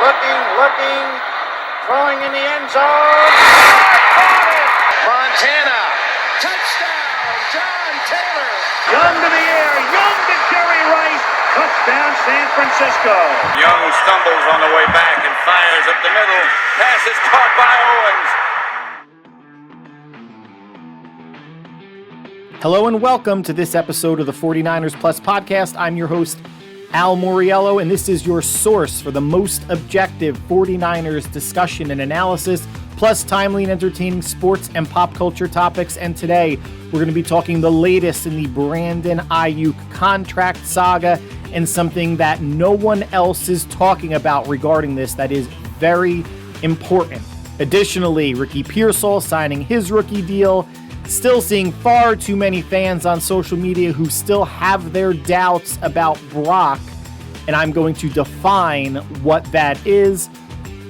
looking, throwing in the end zone. Caught it! Montana, touchdown, John Taylor. Young to the air, Young to Jerry Rice, touchdown San Francisco. Young stumbles on the way back and fires up the middle. Pass is caught by Owens. Hello and welcome to this episode of the 49ers Plus podcast. I'm your host, Al Moriello, and this is your source for the most objective 49ers discussion and analysis, plus timely and entertaining sports and pop culture topics. And today, we're going to be talking the latest in the Brandon Aiyuk contract saga and something that no one else is talking about regarding this that is very important. Additionally, Ricky Pearsall signing his rookie deal. Still seeing far too many fans on social media who still have their doubts about Brock, and I'm going to define what that is.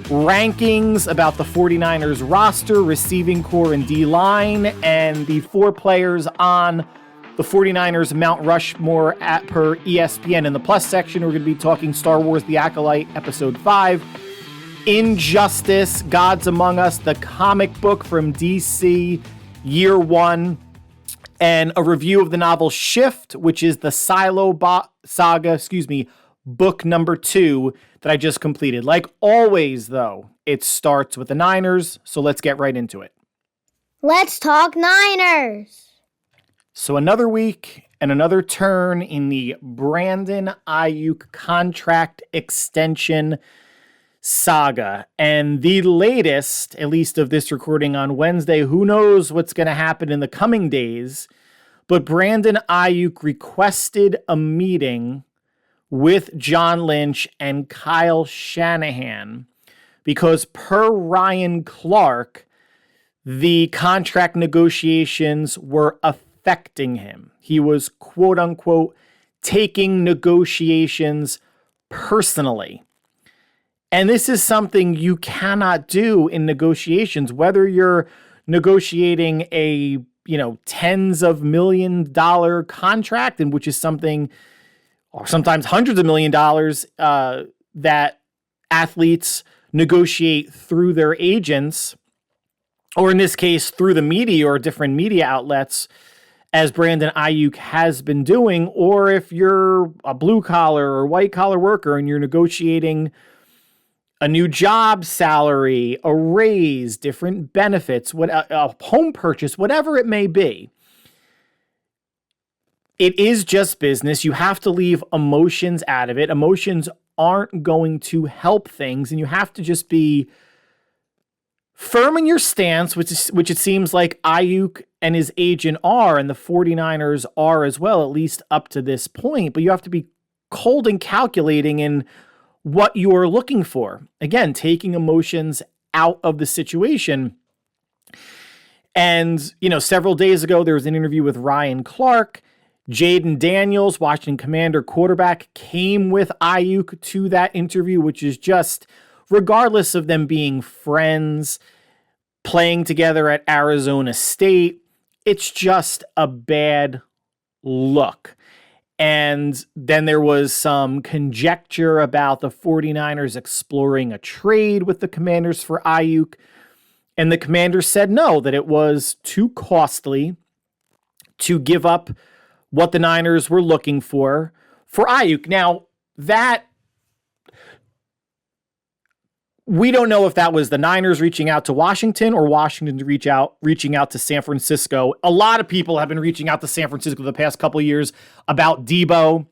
Rankings about the 49ers roster, receiving core, and D-line, and the four players on the 49ers Mount Rushmore per ESPN. In the plus section, we're going to be talking Star Wars The Acolyte, Episode 5, Injustice, Gods Among Us, the comic book from DC, Year 1, and a review of the novel Shift, which is the Silo saga, book number 2 that I just completed. Like always, though, it starts with the Niners, so let's get right into it. Let's talk Niners. So another week and another turn in the Brandon Aiyuk contract extension saga, and the latest, at least of this recording on Wednesday. Who knows what's going to happen in the coming days, but Brandon Aiyuk requested a meeting with John Lynch and Kyle Shanahan because per Ryan Clark, the contract negotiations were affecting him. He was, quote unquote, taking negotiations personally. And this is something you cannot do in negotiations, whether you're negotiating a, tens of $million contract, and which is something, or sometimes hundreds of $millions that athletes negotiate through their agents, or in this case, through the media or different media outlets, as Brandon Aiyuk has been doing, or if you're a blue collar or white collar worker and you're negotiating a new job salary, a raise, different benefits, a home purchase, whatever it may be. It is just business. You have to leave emotions out of it. Emotions aren't going to help things, and you have to just be firm in your stance, which it seems like Aiyuk and his agent are, and the 49ers are as well, at least up to this point. But you have to be cold and calculating in what you are looking for. Again, taking emotions out of the situation. And, several days ago, there was an interview with Ryan Clark. Jaden Daniels, Washington Commander quarterback, came with Aiyuk to that interview, which is just, regardless of them being friends, playing together at Arizona State, it's just a bad look. And then there was some conjecture about the 49ers exploring a trade with the Commanders for Aiyuk. And the Commanders said no, that it was too costly to give up what the Niners were looking for Aiyuk. Now, that we don't know if that was the Niners reaching out to Washington or Washington reaching out to San Francisco. A lot of people have been reaching out to San Francisco the past couple of years about Debo.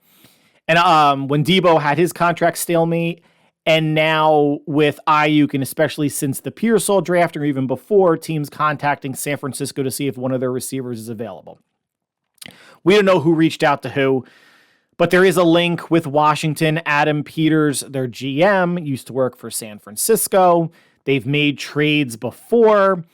And when Debo had his contract stalemate, and now with Aiyuk, and especially since the Pearsall draft or even before, teams contacting San Francisco to see if one of their receivers is available. We don't know who reached out to who. But there is a link with Washington. Adam Peters, their GM, used to work for San Francisco. They've made trades before.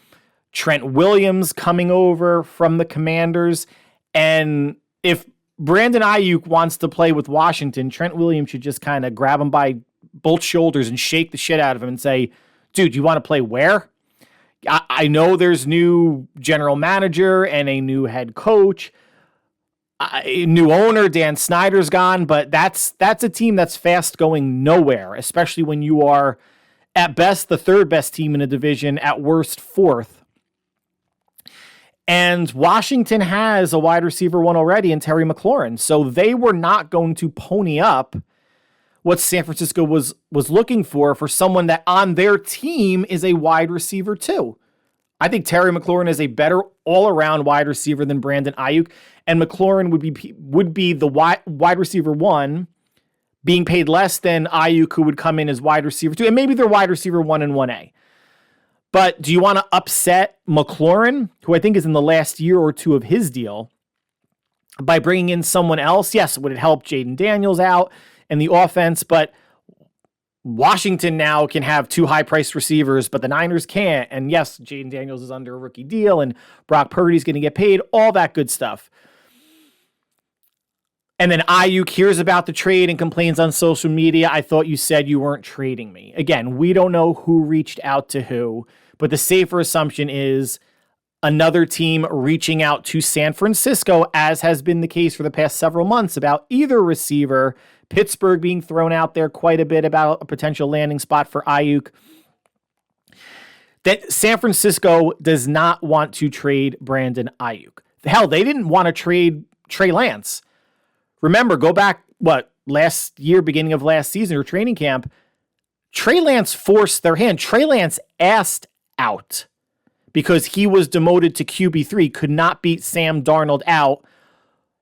Trent Williams coming over from the Commanders. And if Brandon Aiyuk wants to play with Washington, Trent Williams should just kind of grab him by both shoulders and shake the shit out of him and say, dude, you want to play where? I know there's new general manager and a new head coach. New owner, Dan Snyder's gone, but that's a team that's fast going nowhere, especially when you are at best the third best team in a division, at worst fourth. And Washington has a wide receiver one already in Terry McLaurin. So they were not going to pony up what San Francisco was looking for someone that on their team is a wide receiver too. I think Terry McLaurin is a better all-around wide receiver than Brandon Aiyuk, and McLaurin would be the wide receiver one, being paid less than Aiyuk, who would come in as wide receiver two, and maybe they're wide receiver 1 and 1A. But do you want to upset McLaurin, who I think is in the last year or two of his deal, by bringing in someone else? Yes, would it help Jaden Daniels out and the offense? But Washington now can have 2 high-priced receivers, but the Niners can't. And yes, Jaden Daniels is under a rookie deal, and Brock Purdy's going to get paid, all that good stuff. And then Aiyuk hears about the trade and complains on social media. I thought you said you weren't trading me. Again, we don't know who reached out to who, but the safer assumption is another team reaching out to San Francisco, as has been the case for the past several months, about either receiver. Pittsburgh being thrown out there quite a bit about a potential landing spot for Aiyuk. That San Francisco does not want to trade Brandon Aiyuk. Hell, they didn't want to trade Trey Lance. Remember, go back, last year, beginning of last season or training camp, Trey Lance forced their hand. Trey Lance asked out because he was demoted to QB3, could not beat Sam Darnold out,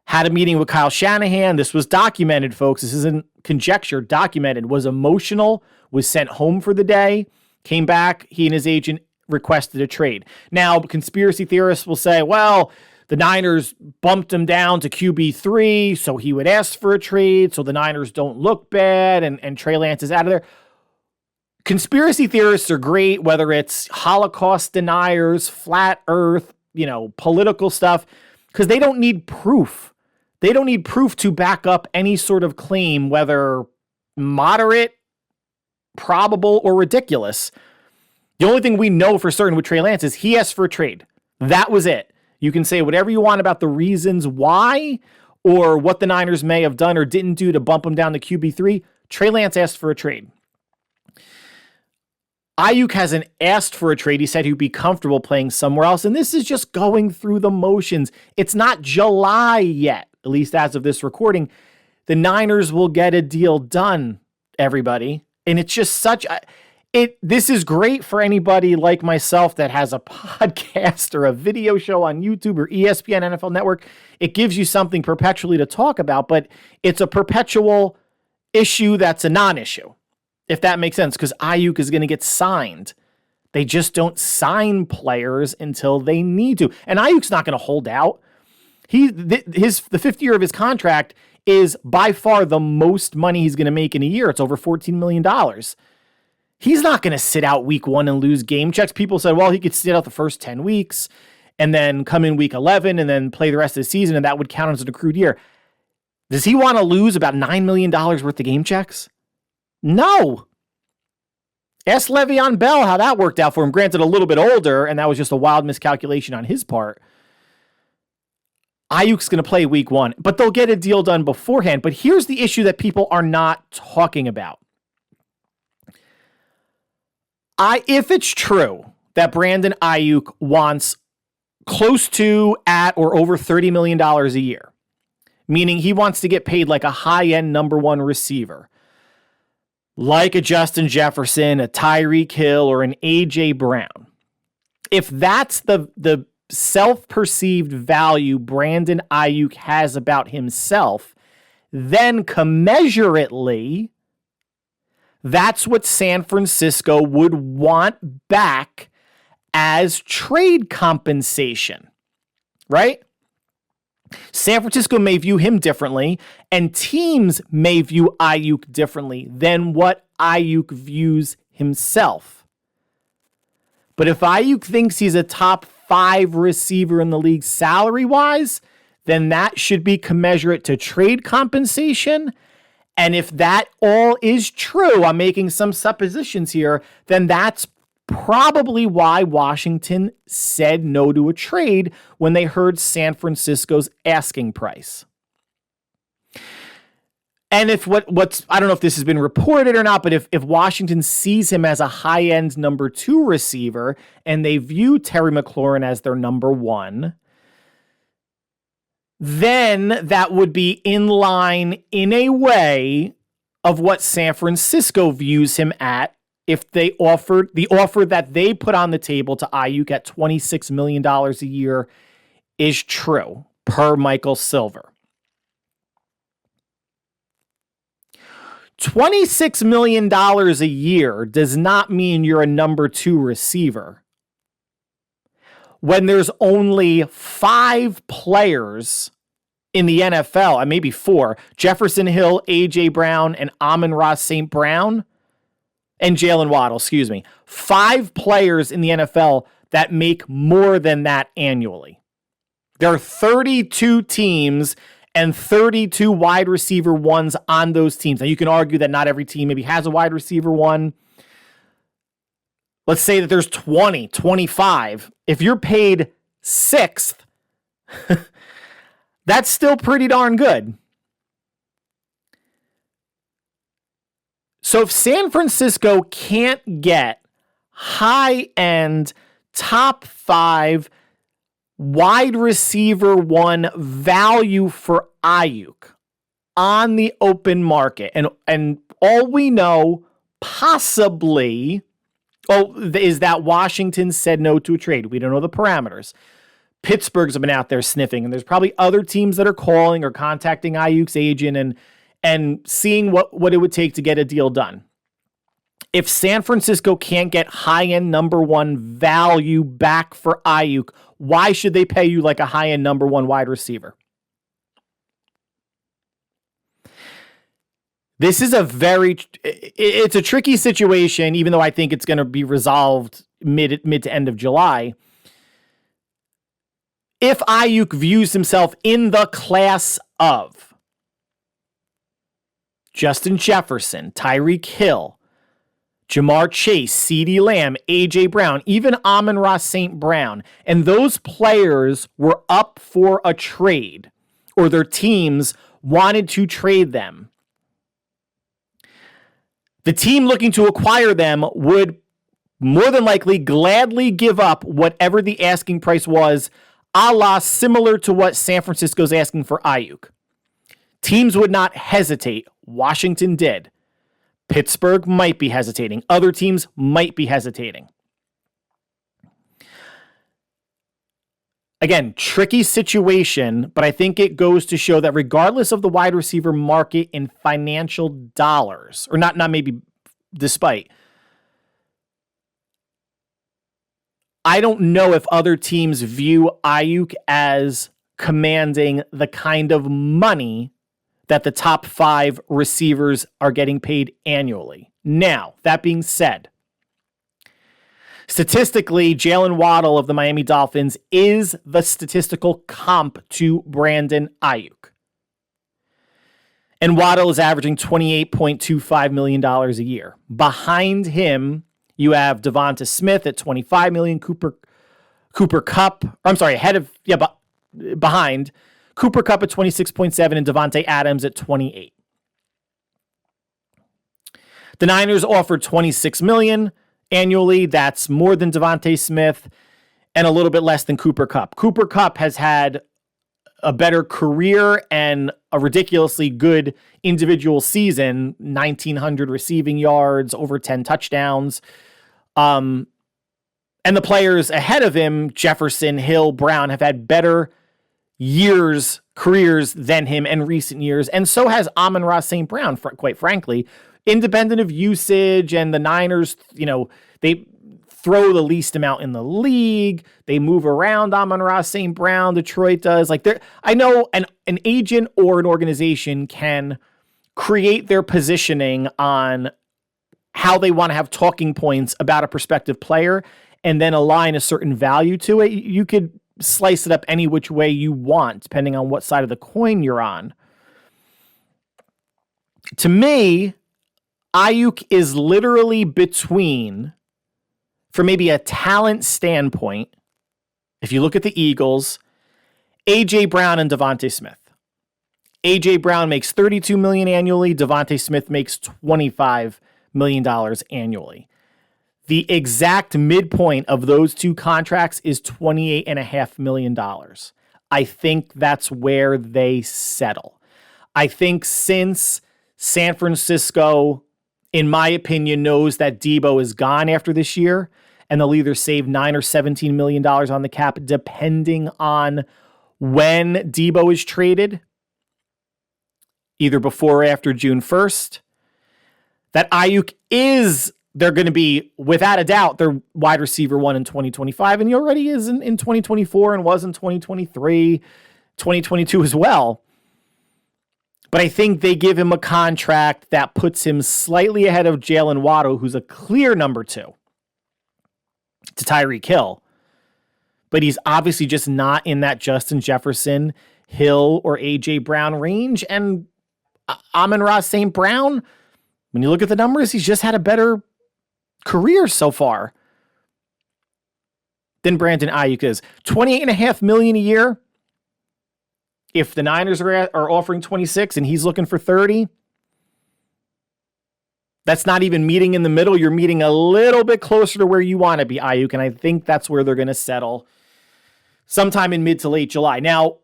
had a meeting with Kyle Shanahan. This was documented, folks. This isn't conjecture, documented. Was emotional, was sent home for the day, came back, he and his agent requested a trade. Now, conspiracy theorists will say, well, the Niners bumped him down to QB3, so he would ask for a trade, so the Niners don't look bad, and Trey Lance is out of there. Conspiracy theorists are great, whether it's Holocaust deniers, flat earth, political stuff, because they don't need proof. They don't need proof to back up any sort of claim, whether moderate, probable, or ridiculous. The only thing we know for certain with Trey Lance is he asked for a trade. That was it. You can say whatever you want about the reasons why or what the Niners may have done or didn't do to bump him down to QB3. Trey Lance asked for a trade. Aiyuk hasn't asked for a trade. He said he'd be comfortable playing somewhere else, and this is just going through the motions. It's not July yet, at least as of this recording. The Niners will get a deal done, everybody, and it's just this is great for anybody like myself that has a podcast or a video show on YouTube or ESPN NFL Network. It gives you something perpetually to talk about, but it's a perpetual issue that's a non-issue, if that makes sense, because Aiyuk is going to get signed. They just don't sign players until they need to. And Ayuk's not going to hold out. The fifth year of his contract is by far the most money he's going to make in a year. It's over $14 million. He's not going to sit out week 1 and lose game checks. People said, well, he could sit out the first 10 weeks and then come in week 11 and then play the rest of the season, and that would count as an accrued year. Does he want to lose about $9 million worth of game checks? No. Ask Le'Veon Bell how that worked out for him. Granted, a little bit older, and that was just a wild miscalculation on his part. Ayuk's going to play week 1, but they'll get a deal done beforehand. But here's the issue that people are not talking about. If it's true that Brandon Aiyuk wants close to, at, or over $30 million a year, meaning he wants to get paid like a high-end number 1 receiver, like a Justin Jefferson, a Tyreek Hill, or an A.J. Brown. If that's the self-perceived value Brandon Aiyuk has about himself, then commensurately, that's what San Francisco would want back as trade compensation, right? San Francisco may view him differently, and teams may view Aiyuk differently than what Aiyuk views himself. But if Aiyuk thinks he's a top 5 receiver in the league salary-wise, then that should be commensurate to trade compensation. And if that all is true, I'm making some suppositions here, then that's probably why Washington said no to a trade when they heard San Francisco's asking price. And if what's I don't know if this has been reported or not, but if Washington sees him as a high-end number 2 receiver and they view Terry McLaurin as their number 1, then that would be in line in a way of what San Francisco views him at if they offered the offer that they put on the table to Aiyuk at $26 million a year is true, per Michael Silver. $26 million a year does not mean you're a number 2 receiver when there's only 5 players in the NFL, and maybe 4, Jefferson Hill, A.J. Brown, and Amon-Ra St. Brown, and Jalen Waddle, 5 players in the NFL that make more than that annually. There are 32 teams and 32 wide receiver ones on those teams. Now, you can argue that not every team maybe has a wide receiver one. Let's say that there's 20, 25. If you're paid 6th, that's still pretty darn good. So if San Francisco can't get high-end, top 5 wide receiver 1 value for Aiyuk on the open market, and all we know possibly is that Washington said no to a trade. We don't know the parameters. Pittsburgh's been out there sniffing, and there's probably other teams that are calling or contacting Aiyuk's agent and seeing what it would take to get a deal done. If San Francisco can't get high-end number 1 value back for Aiyuk, why should they pay you like a high-end number 1 wide receiver? This is it's a tricky situation, even though I think it's going to be resolved mid to end of July. If Aiyuk views himself in the class of Justin Jefferson, Tyreek Hill, Jamar Chase, CeeDee Lamb, A.J. Brown, even Amon-Ra St. Brown, and those players were up for a trade, or their teams wanted to trade them, the team looking to acquire them would more than likely gladly give up whatever the asking price was, a la similar to what San Francisco's asking for Aiyuk. Teams would not hesitate. Washington did. Pittsburgh might be hesitating. Other teams might be hesitating. Again, tricky situation, but I think it goes to show that regardless of the wide receiver market in financial dollars, or not maybe despite, I don't know if other teams view Aiyuk as commanding the kind of money that the top 5 receivers are getting paid annually. Now, that being said, statistically, Jalen Waddle of the Miami Dolphins is the statistical comp to Brandon Aiyuk. And Waddle is averaging $28.25 million a year. Behind him, you have Devonta Smith at $25 million, behind Cooper Kupp at 26.7 and Devontae Adams at 28. The Niners offered $26 million annually. That's more than Devontae Smith and a little bit less than Cooper Kupp. Cooper Kupp has had a better career and a ridiculously good individual season, 1,900 receiving yards, over 10 touchdowns. And the players ahead of him, Jefferson, Hill, Brown, have had better careers than him in recent years. And so has Amon-Ra St. Brown, quite frankly, independent of usage. And the Niners, they throw the least amount in the league. They move around Amon-Ra St. Brown. Detroit does. I know an agent or an organization can create their positioning on how they want to have talking points about a prospective player and then align a certain value to it. You could slice it up any which way you want, depending on what side of the coin you're on. To me, Aiyuk is literally between, from maybe a talent standpoint, if you look at the Eagles, A.J. Brown and Devontae Smith. AJ Brown makes $32 million annually. Devontae Smith makes $25 million annually. The exact midpoint of those two contracts is $28.5 million. I think that's where they settle. I think since San Francisco, in my opinion, knows that Debo is gone after this year, and they'll either save $9 or $17 million on the cap, depending on when Debo is traded, either before or after June 1st, that Aiyuk is, they're going to be, without a doubt, their wide receiver one in 2025, and he already is in 2024 and was in 2023, 2022 as well. But I think they give him a contract that puts him slightly ahead of Jalen Waddle, who's a clear number 2 to Tyreek Hill. But he's obviously just not in that Justin Jefferson, Hill, or A.J. Brown range. And Amon-Ra St. Brown, when you look at the numbers, he's just had a better career so far than Brandon Aiyuk is. $28.5 million a year. If the Niners are offering 26 and he's looking for 30, that's not even meeting in the middle. You're meeting a little bit closer to where you want to be, Aiyuk, and I think that's where they're going to settle sometime in mid to late July. Now,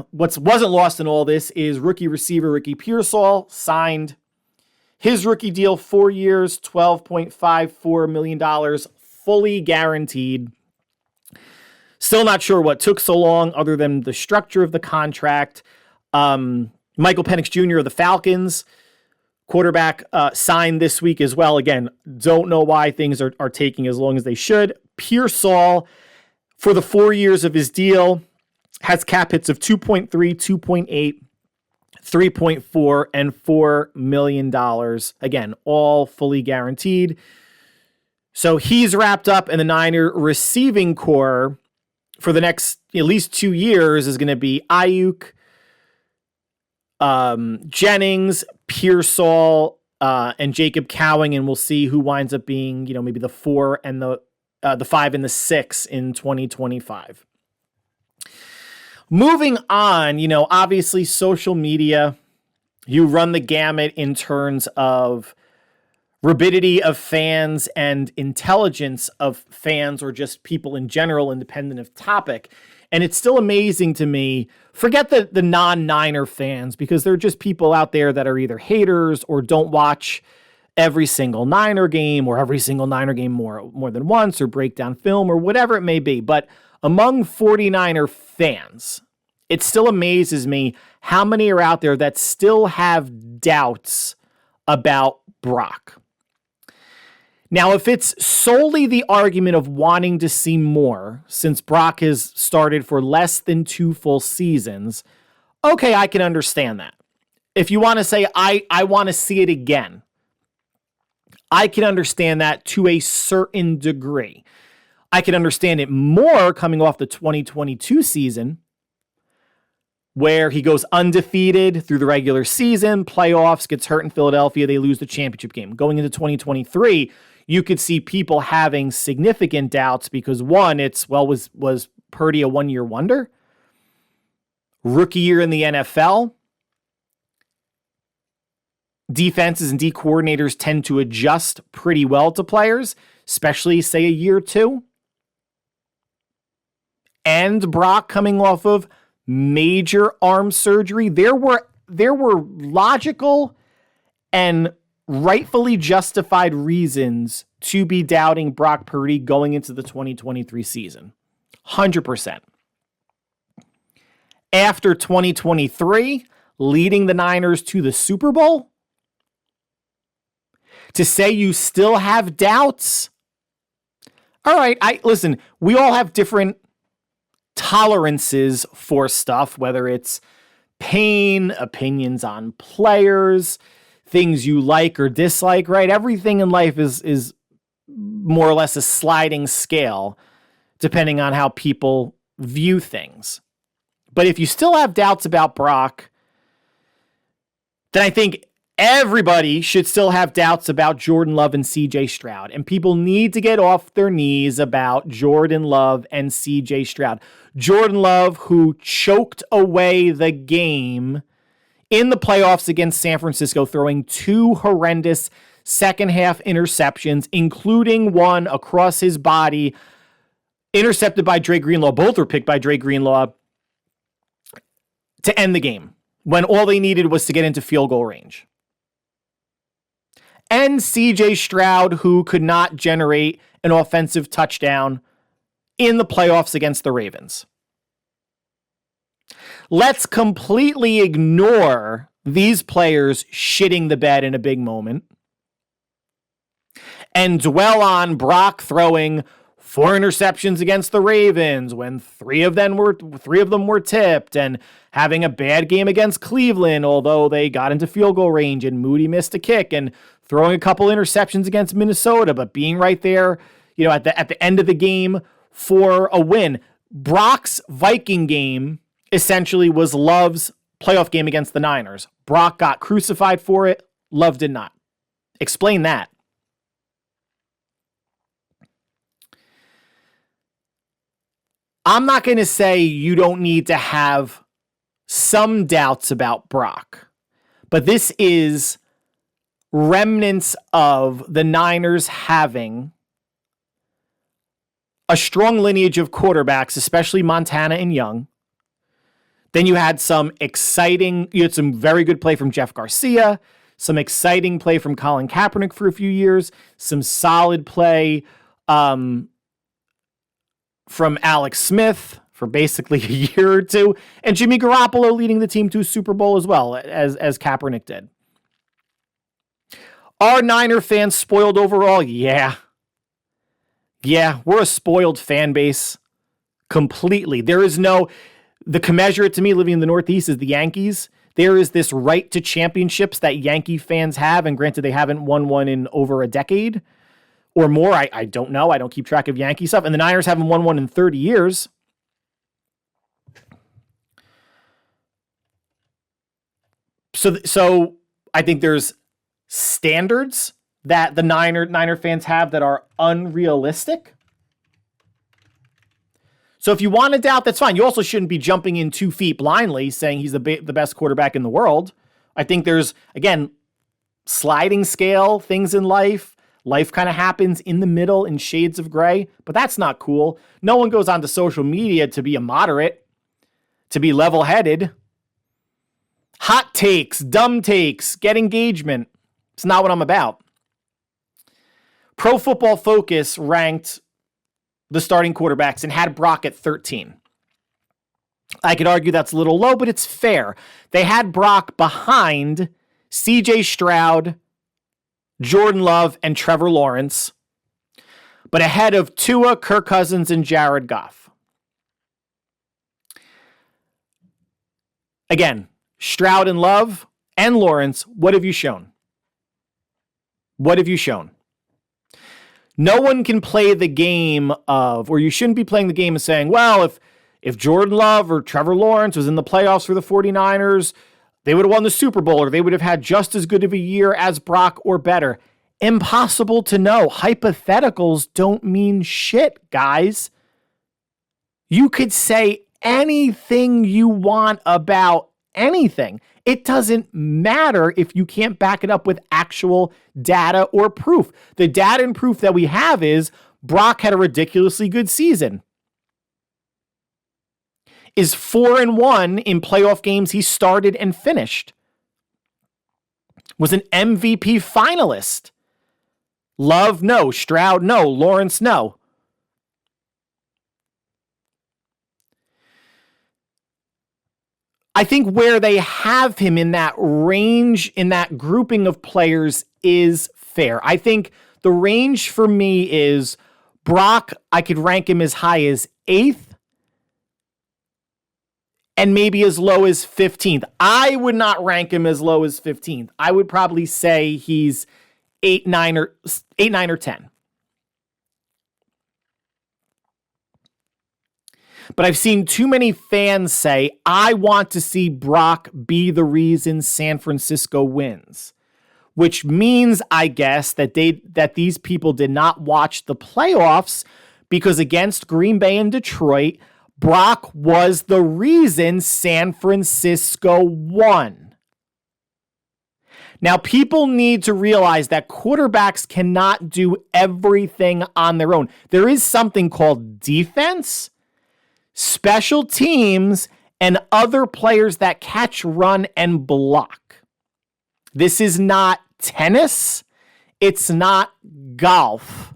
what wasn't lost in all this is rookie receiver Ricky Pearsall signed his rookie deal, 4 years, $12.54 million, fully guaranteed. Still not sure what took so long other than the structure of the contract. Michael Penix Jr. of the Falcons, quarterback, signed this week as well. Again, don't know why things are taking as long as they should. Pearsall, for the 4 years of his deal, has cap hits of 2.3, 2.8, 3.4, and $4 million. Again, all fully guaranteed. So he's wrapped up, and the Niner receiving core for the next at least 2 years is going to be Aiyuk, Jennings, Pearsall, and Jacob Cowing, and we'll see who winds up being, maybe the 4 and the 5 and the 6 in 2025. Moving on, obviously social media, you run the gamut in terms of rabidity of fans and intelligence of fans, or just people in general, independent of topic. And it's still amazing to me, forget the non-Niner fans, because they're just people out there that are either haters or don't watch every single Niner game, or every single Niner game more than once, or break down film, or whatever it may be. But among 49er fans, it still amazes me how many are out there that still have doubts about Brock. Now, if it's solely the argument of wanting to see more, since Brock has started for less than 2 full seasons, okay, I can understand that. If you want to say, I want to see it again, I can understand that to a certain degree. I can understand it more coming off the 2022 season, where he goes undefeated through the regular season, playoffs, gets hurt in Philadelphia, they lose the championship game. Going into 2023, you could see people having significant doubts because, one, was Purdy a one-year wonder? Rookie year in the NFL? Defenses and D coordinators tend to adjust pretty well to players, especially, say, a year or two. And Brock coming off of major arm surgery. There were logical and rightfully justified reasons to be doubting Brock Purdy going into the 2023 season. 100%. After 2023, leading the Niners to the Super Bowl, to say you still have doubts? All right, listen, we all have different tolerances for stuff, whether it's pain, opinions on players, things you like or dislike, right? Everything in life is more or less a sliding scale, depending on how people view things. But if you still have doubts about Brock, then I think everybody should still have doubts about Jordan Love and CJ Stroud. And people need to get off their knees about Jordan Love and CJ Stroud. Jordan Love, who choked away the game in the playoffs against San Francisco, throwing 2 horrendous second half interceptions, including one across his body, intercepted by Dre Greenlaw. Both were picked by Dre Greenlaw to end the game when all they needed was to get into field goal range. And CJ Stroud, who could not generate an offensive touchdown in the playoffs against the Ravens. Let's completely ignore these players shitting the bed in a big moment and dwell on Brock throwing 4 interceptions against the Ravens when 3 of them were tipped, and having a bad game against Cleveland, although they got into field goal range and Moody missed a kick, and throwing a couple interceptions against Minnesota, but being right there, at the end of the game for a win. Brock's Viking game essentially was Love's playoff game against the Niners. Brock got crucified for it. Love did not. Explain that. I'm not going to say you don't need to have some doubts about Brock, but this is remnants of the Niners having a strong lineage of quarterbacks, especially Montana and Young. Then you had some very good play from Jeff Garcia, some exciting play from Colin Kaepernick for a few years, some solid play from Alex Smith for basically a year or two, and Jimmy Garoppolo leading the team to a Super Bowl as well, as Kaepernick did. Are Niner fans spoiled overall? Yeah, we're a spoiled fan base completely. The commensurate to me living in the Northeast is the Yankees. There is this right to championships that Yankee fans have, and granted they haven't won one in over a decade or more. I don't know. I don't keep track of Yankee stuff. And the Niners haven't won one in 30 years. So I think there's standards that the Niner fans have that are unrealistic. So if you want to doubt, that's fine. You also shouldn't be jumping in 2 feet blindly saying he's the best quarterback in the world. I think there's, again, sliding scale things in life. Life kind of happens in the middle in shades of gray, but that's not cool. No one goes onto social media to be a moderate, to be level-headed. Hot takes, dumb takes, get engagement. It's not what I'm about. Pro Football Focus ranked the starting quarterbacks and had Brock at 13. I could argue that's a little low, but it's fair. They had Brock behind CJ Stroud, Jordan Love, and Trevor Lawrence, but ahead of Tua, Kirk Cousins, and Jared Goff. Again, Stroud and Love and Lawrence, what have you shown? What have you shown? No one can play the game of, or you shouldn't be playing the game of saying, well, if Jordan Love or Trevor Lawrence was in the playoffs for the 49ers, they would have won the Super Bowl, or they would have had just as good of a year as Brock or better. Impossible to know. Hypotheticals don't mean shit, guys. You could say anything you want about anything. It doesn't matter if you can't back it up with actual data or proof. The data and proof that we have is Brock had a ridiculously good season. Is 4-1 in playoff games he started and finished. Was an MVP finalist. Love, no. Stroud, no. Lawrence, no. I think where they have him in that range, in that grouping of players, is fair. I think the range for me is Brock, I could rank him as high as 8th and maybe as low as 15th. I would not rank him as low as 15th. I would probably say he's 8, 9, or 10. But I've seen too many fans say, I want to see Brock be the reason San Francisco wins. Which means, I guess, that these people did not watch the playoffs because against Green Bay and Detroit, Brock was the reason San Francisco won. Now, people need to realize that quarterbacks cannot do everything on their own. There is something called defense, special teams, and other players that catch, run, and block. This is not tennis. It's not golf,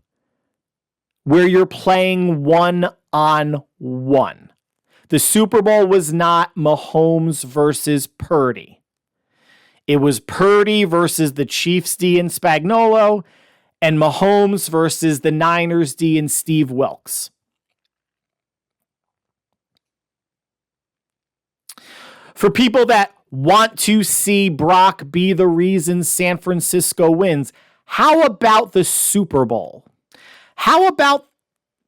where you're playing one-on-one. The Super Bowl was not Mahomes versus Purdy. It was Purdy versus the Chiefs D and Spagnuolo, and Mahomes versus the Niners D and Steve Wilkes. For people that want to see Brock be the reason San Francisco wins, how about the Super Bowl? How about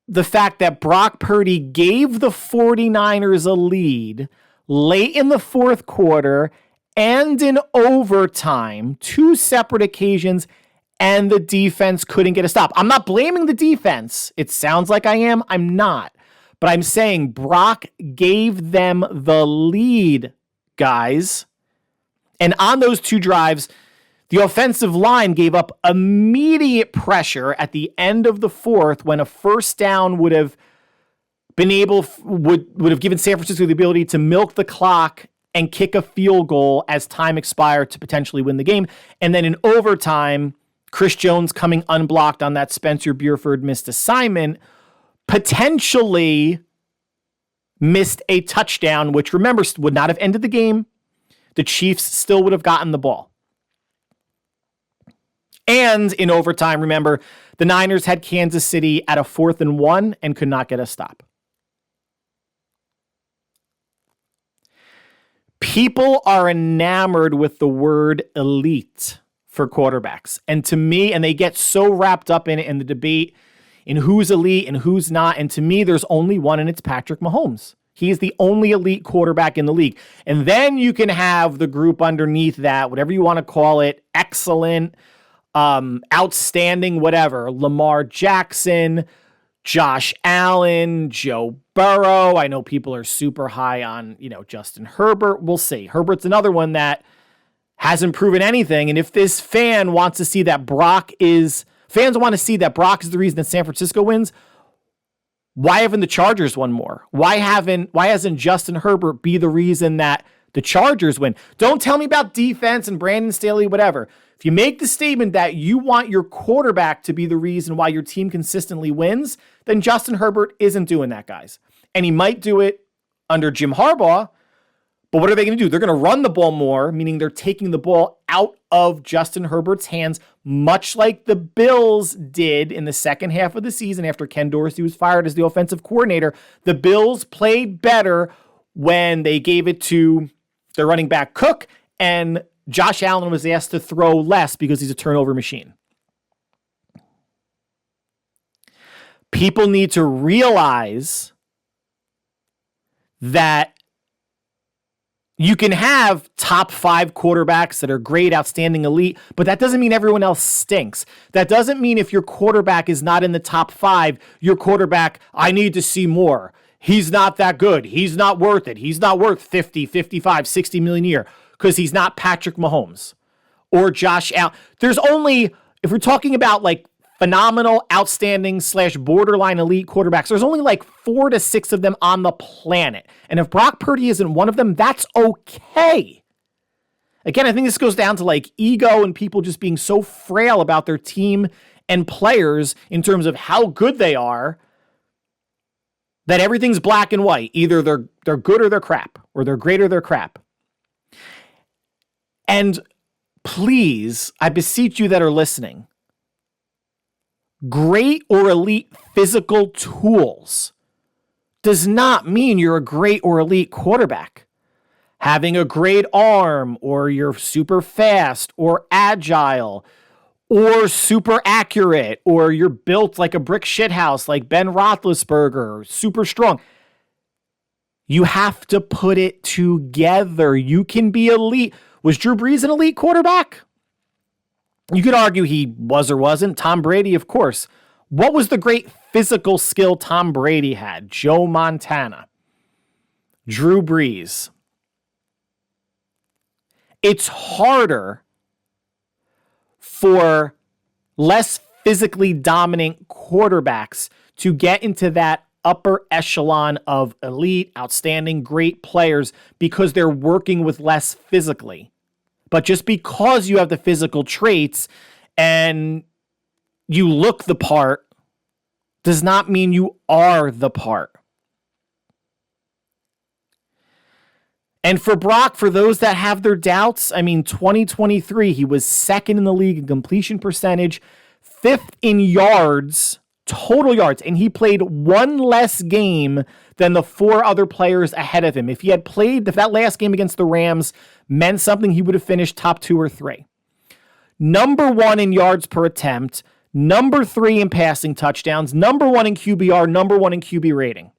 the fact that Brock Purdy gave the 49ers a lead late in the fourth quarter and in overtime, two separate occasions, and the defense couldn't get a stop? I'm not blaming the defense. It sounds like I am. I'm not. But I'm saying Brock gave them the lead, guys. And on those two drives, the offensive line gave up immediate pressure at the end of the fourth when a first down would have given San Francisco the ability to milk the clock and kick a field goal as time expired to potentially win the game. And then in overtime, Chris Jones coming unblocked on that Spencer Buford missed assignment, potentially missed a touchdown, which, remember, would not have ended the game. The Chiefs still would have gotten the ball. And in overtime, remember, the Niners had Kansas City at a 4th and 1 and could not get a stop. People are enamored with the word elite for quarterbacks. And to me, and they get so wrapped up in it in the debate in who's elite and who's not. And to me, there's only one, and it's Patrick Mahomes. He is the only elite quarterback in the league. And then you can have the group underneath that, whatever you want to call it, excellent, outstanding, whatever. Lamar Jackson, Josh Allen, Joe Burrow. I know people are super high on, Justin Herbert. We'll see. Herbert's another one that hasn't proven anything. And if this fan wants to see that fans want to see that Brock is the reason that San Francisco wins, why haven't the Chargers won more? Why hasn't Justin Herbert be the reason that the Chargers win? Don't tell me about defense and Brandon Staley, whatever. If you make the statement that you want your quarterback to be the reason why your team consistently wins, then Justin Herbert isn't doing that, guys. And he might do it under Jim Harbaugh, but what are they going to do? They're going to run the ball more, meaning they're taking the ball out of Justin Herbert's hands, much like the Bills did in the second half of the season after Ken Dorsey was fired as the offensive coordinator. The Bills played better when they gave it to their running back Cook, and Josh Allen was asked to throw less because he's a turnover machine. People need to realize that you can have top 5 quarterbacks that are great, outstanding, elite, but that doesn't mean everyone else stinks. That doesn't mean if your quarterback is not in the top 5, your quarterback, I need to see more. He's not that good. He's not worth it. He's not worth 50, 55, 60 million a year because he's not Patrick Mahomes or Josh Allen. There's only, if we're talking about like phenomenal, outstanding / borderline elite quarterbacks, there's only like 4 to 6 of them on the planet. And if Brock Purdy isn't one of them, that's okay. Again, I think this goes down to like ego and people just being so frail about their team and players in terms of how good they are that everything's black and white. Either they're good or they're crap, or they're great or they're crap. And please, I beseech you that are listening, great or elite physical tools does not mean you're a great or elite quarterback. Having a great arm, or you're super fast or agile or super accurate, or you're built like a brick shithouse like Ben Roethlisberger, super strong. You have to put it together. You can be elite. Was Drew Brees an elite quarterback? You could argue he was or wasn't. Tom Brady, of course. What was the great physical skill Tom Brady had? Joe Montana. Drew Brees. It's harder for less physically dominant quarterbacks to get into that upper echelon of elite, outstanding, great players because they're working with less physically. But just because you have the physical traits and you look the part does not mean you are the part. And for Brock, for those that have their doubts, 2023, he was second in the league in completion percentage, fifth in yards, total yards, and he played one less game than the four other players ahead of him. If that last game against the Rams meant something, he would have finished top 2 or 3. Number 1 in yards per attempt, number 3 in passing touchdowns, number 1 in QBR, number 1 in QB rating.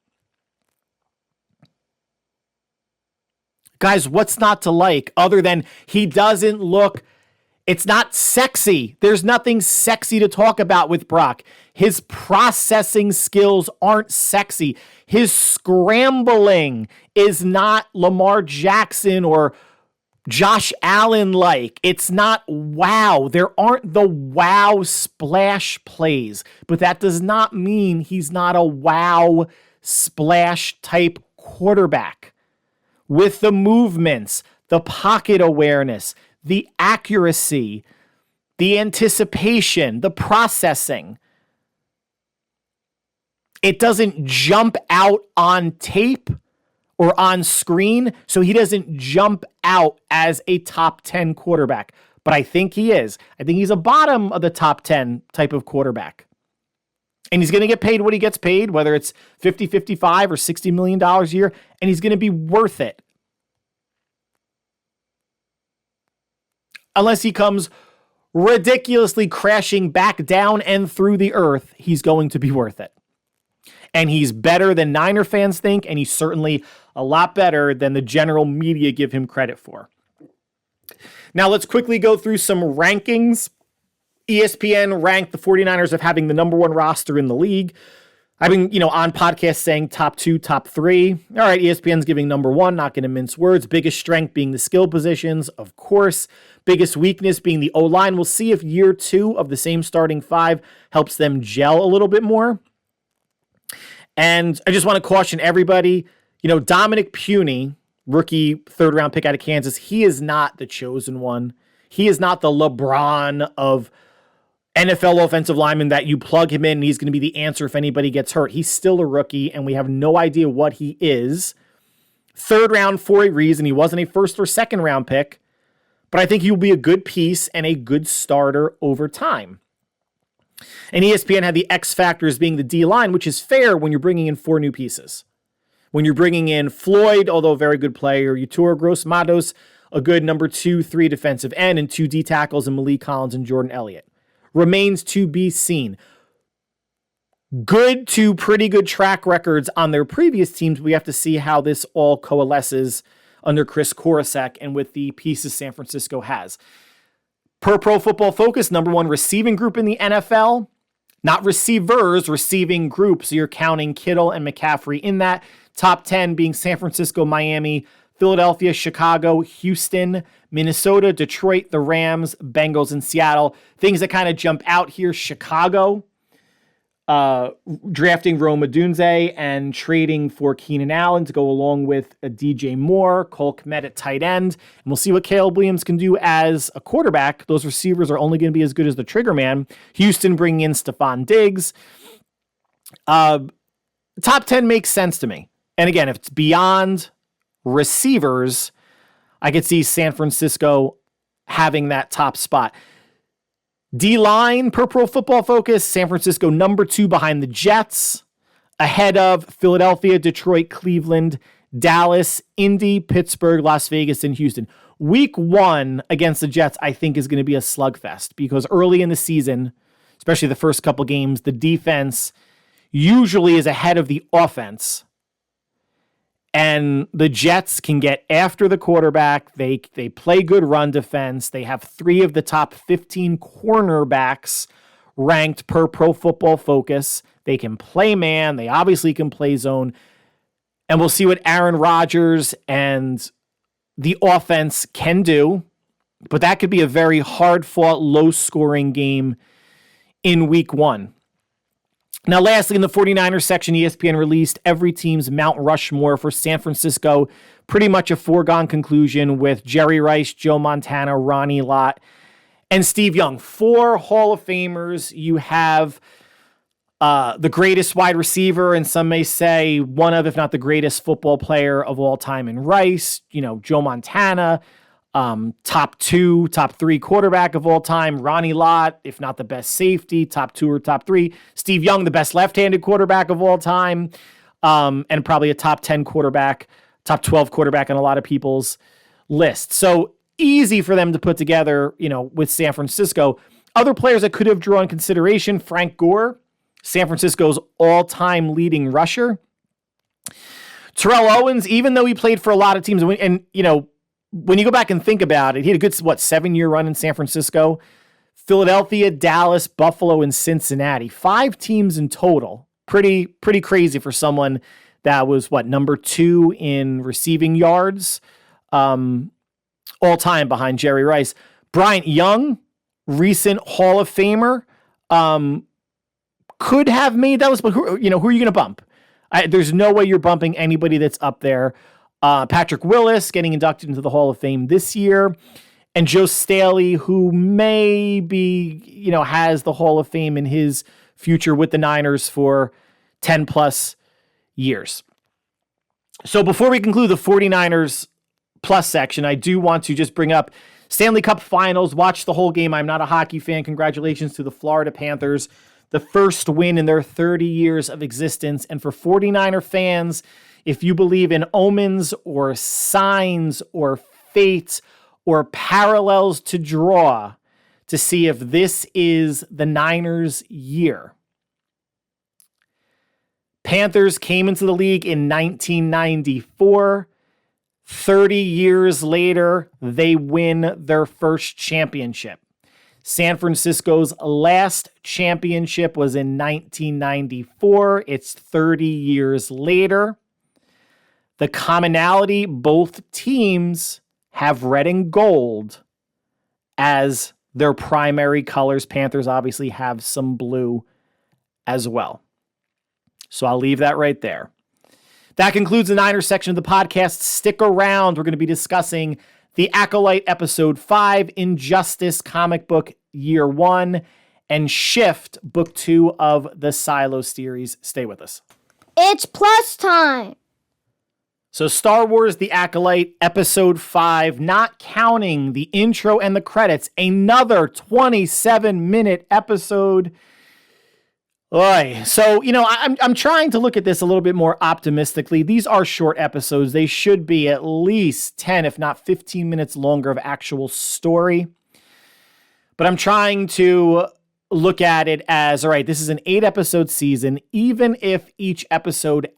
Guys, what's not to like other than he doesn't look, it's not sexy. There's nothing sexy to talk about with Brock. His processing skills aren't sexy. His scrambling is not Lamar Jackson or Josh Allen like. It's not wow. There aren't the wow splash plays, but that does not mean he's not a wow splash type quarterback. With the movements, the pocket awareness, the accuracy, the anticipation, the processing. It doesn't jump out on tape or on screen, so he doesn't jump out as a top 10 quarterback. But I think he is. I think he's a bottom of the top 10 type of quarterback. And he's going to get paid what he gets paid, whether it's 50, 55, or $60 million a year, and he's going to be worth it. Unless he comes ridiculously crashing back down and through the earth, he's going to be worth it. And he's better than Niner fans think, and he's certainly a lot better than the general media give him credit for. Now let's quickly go through some rankings. ESPN ranked the 49ers of having the number 1 roster in the league. I've been, on podcasts saying top 2, top 3. All right, ESPN's giving number 1, not going to mince words. Biggest strength being the skill positions, of course. Biggest weakness being the O-line. We'll see if year 2 of the same starting 5 helps them gel a little bit more. And I just want to caution everybody, Dominic Puny, rookie 3rd-round pick out of Kansas, he is not the chosen one. He is not the LeBron of NFL offensive lineman that you plug him in and he's going to be the answer if anybody gets hurt. He's still a rookie, and we have no idea what he is. 3rd round for a reason. He wasn't a 1st or 2nd round pick, but I think he will be a good piece and a good starter over time. And ESPN had the X factors being the D-line, which is fair when you're bringing in 4 new pieces. When you're bringing in Floyd, although a very good player, Yetur Gross-Matos, a good number 2, 3 defensive end, and 2 D tackles in Malik Collins and Jordan Elliott. Remains to be seen. Good to pretty good track records on their previous teams. We have to see how this all coalesces under Chris Korosek and with the pieces San Francisco has. Per Pro Football Focus, number 1 receiving group in the NFL. Not receivers, receiving group. So you're counting Kittle and McCaffrey in that. Top 10 being San Francisco, Miami, Philadelphia, Chicago, Houston, Minnesota, Detroit, the Rams, Bengals, and Seattle. Things that kind of jump out here. Chicago, drafting Rome Odunze and trading for Keenan Allen to go along with a DJ Moore, Cole Kmet at tight end. And we'll see what Caleb Williams can do as a quarterback. Those receivers are only going to be as good as the trigger man. Houston bringing in Stephon Diggs. Top 10 makes sense to me. And again, if it's beyond receivers, I could see San Francisco having that top spot. D-line per Pro Football Focus, San Francisco number 2 behind the Jets, ahead of Philadelphia, Detroit, Cleveland, Dallas, Indy, Pittsburgh, Las Vegas, and Houston. Week 1 against the Jets, I think, is going to be a slugfest because early in the season, especially the first couple games, the defense usually is ahead of the offense. And the Jets can get after the quarterback. They play good run defense. They have 3 of the top 15 cornerbacks ranked per Pro Football Focus. They can play man. They obviously can play zone. And we'll see what Aaron Rodgers and the offense can do. But that could be a very hard-fought, low-scoring game in week 1. Now, lastly, in the 49ers section, ESPN released every team's Mount Rushmore for San Francisco. Pretty much a foregone conclusion with Jerry Rice, Joe Montana, Ronnie Lott, and Steve Young. 4 Hall of Famers. You have the greatest wide receiver, and some may say one of, if not the greatest football player of all time in Rice. Joe Montana, top 2, top 3 quarterback of all time. Ronnie Lott, if not the best safety, top 2 or top 3. Steve Young, the best left-handed quarterback of all time, and probably a top 10 quarterback, top 12 quarterback on a lot of people's list. So easy for them to put together, with San Francisco. Other players that could have drawn consideration: Frank Gore, San Francisco's all-time leading rusher. Terrell Owens, even though he played for a lot of teams, and when you go back and think about it, he had a good, 7-year run in San Francisco, Philadelphia, Dallas, Buffalo, and Cincinnati. 5 teams in total. Pretty crazy for someone that was, number 2 in receiving yards, all time behind Jerry Rice. Bryant Young, recent Hall of Famer, could have made that list, but who are you going to bump? There's no way you're bumping anybody that's up there. Patrick Willis getting inducted into the Hall of Fame this year, and Joe Staley, who maybe, has the Hall of Fame in his future with the Niners for 10 plus years. So before we conclude the 49ers plus section, I do want to just bring up Stanley Cup Finals. Watch the whole game. I'm not a hockey fan. Congratulations to the Florida Panthers. The first win in their 30 years of existence. And for 49er fans, if you believe in omens or signs or fate or parallels to draw to see if this is the Niners' year. Panthers came into the league in 1994. 30 years later, they win their first championship. San Francisco's last championship was in 1994. It's 30 years later. The commonality, both teams have red and gold as their primary colors. Panthers obviously have some blue as well. So I'll leave that right there. That concludes the Niners section of the podcast. Stick around. We're going to be discussing The Acolyte Episode 5, Injustice Comic Book Year 1, and Shift Book 2 of the Silo series. Stay with us. It's plus time. So Star Wars The Acolyte Episode 5, not counting the intro and the credits, another 27-minute episode. Oy. So, I'm trying to look at this a little bit more optimistically. These are short episodes. They should be at least 10, if not 15 minutes longer of actual story. But I'm trying to look at it as, all right, this is an 8-episode season, even if each episode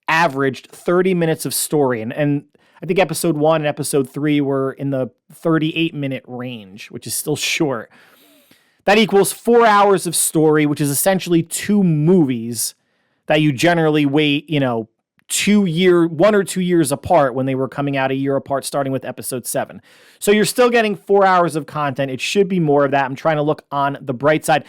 averaged 30 minutes of story. And I think episode 1 and episode 3 were in the 38-minute range, which is still short. That equals 4 hours of story, which is essentially 2 movies that you generally wait, 1 or 2 years apart when they were coming out a year apart, starting with episode 7. So you're still getting 4 hours of content. It should be more of that. I'm trying to look on the bright side.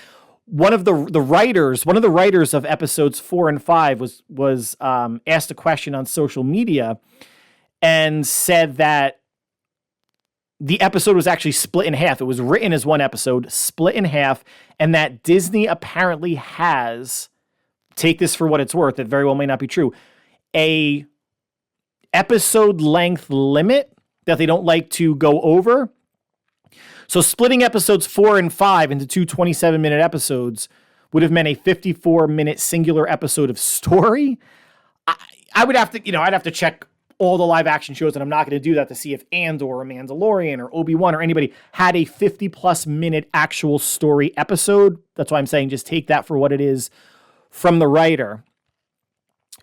One of the writers of episodes 4 and 5 was asked a question on social media and said that the episode was actually split in half. It was written as one episode, split in half, and that Disney apparently has, take this for what it's worth, it very well may not be true, a episode length limit that they don't like to go over. So splitting episodes 4 and 5 into 2 27-minute episodes would have meant a 54-minute singular episode of story. I would have to, I'd have to check all the live action shows, and I'm not going to do that to see if Andor or Mandalorian or Obi-Wan or anybody had a 50-plus minute actual story episode. That's why I'm saying just take that for what it is from the writer.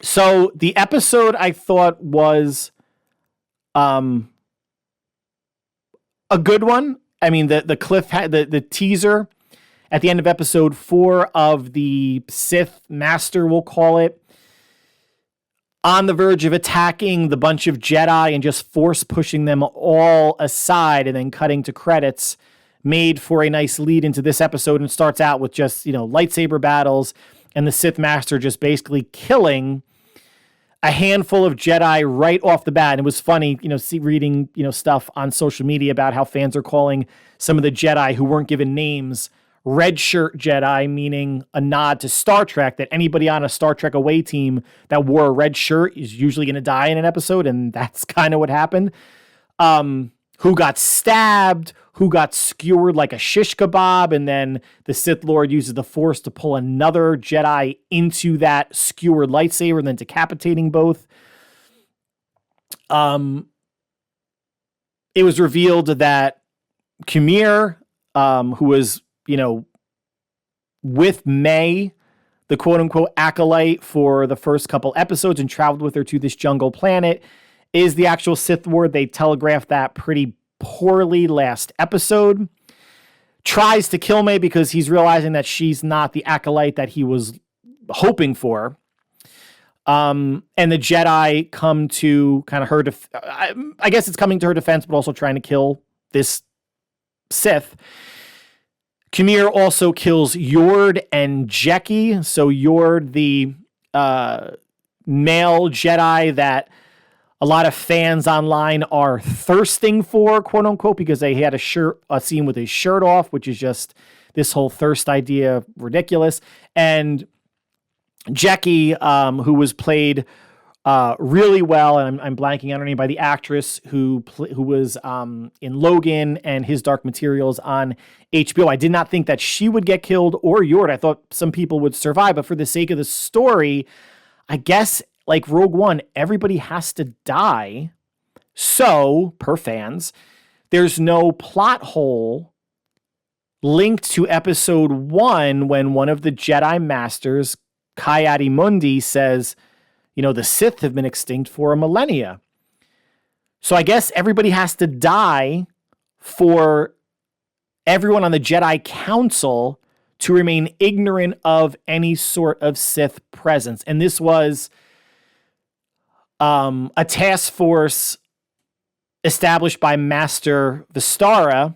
So the episode I thought was a good one. I mean, the the teaser at the end of episode 4 of the Sith Master, we'll call it, on the verge of attacking the bunch of Jedi and just force pushing them all aside, and then cutting to credits made for a nice lead into this episode, and starts out with just, lightsaber battles and the Sith Master just basically killing a handful of Jedi right off the bat. And it was funny, reading, stuff on social media about how fans are calling some of the Jedi who weren't given names red shirt Jedi, meaning a nod to Star Trek, that anybody on a Star Trek away team that wore a red shirt is usually going to die in an episode. And that's kind of what happened. Who got stabbed, who got skewered like a shish kebab, and then the Sith Lord uses the Force to pull another Jedi into that skewered lightsaber and then decapitating both. It was revealed that Khmer, who was, with May, the quote-unquote acolyte for the first couple episodes and traveled with her to this jungle planet, is the actual Sith Lord. They telegraphed that pretty poorly last episode. Tries to kill May because he's realizing that she's not the acolyte that he was hoping for. And the Jedi come to kind of her, I guess it's coming to her defense, but also trying to kill this Sith. Khmer also kills Yord and Jeki. So Yord, the male Jedi that a lot of fans online are thirsting for, quote unquote, because they had a scene with his shirt off, which is just this whole thirst idea ridiculous. And Jeki, who was played really well, and I'm blanking on her name, by the actress who was in Logan and His Dark Materials on HBO. I did not think that she would get killed, or Yord. I thought some people would survive, but for the sake of the story, I guess, like Rogue One, everybody has to die. So, per fans, there's no plot hole linked to episode 1 when one of the Jedi Masters, Ki-Adi-Mundi, says, the Sith have been extinct for a millennia. So I guess everybody has to die for everyone on the Jedi Council to remain ignorant of any sort of Sith presence. And this was a task force established by Master Vistara,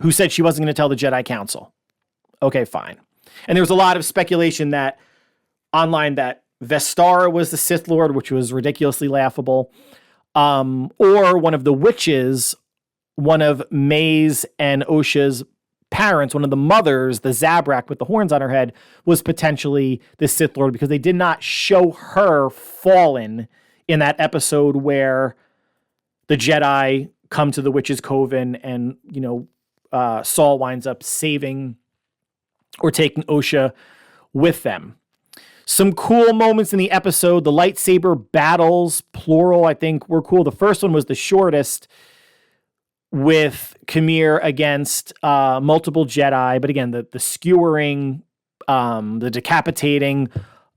who said she wasn't going to tell the Jedi Council. Okay, fine. And there was a lot of speculation that online that Vestara was the Sith Lord, which was ridiculously laughable. Or one of the witches, one of May's and Osha's parents, one of the mothers, the Zabrak with the horns on her head, was potentially the Sith Lord, because they did not show her fallen in that episode where the Jedi come to the Witch's Coven and, Saul winds up saving or taking Osha with them. Some cool moments in the episode. The lightsaber battles, plural, I think were cool. The first one was the shortest, with Khmer against multiple Jedi. But again, the skewering, the decapitating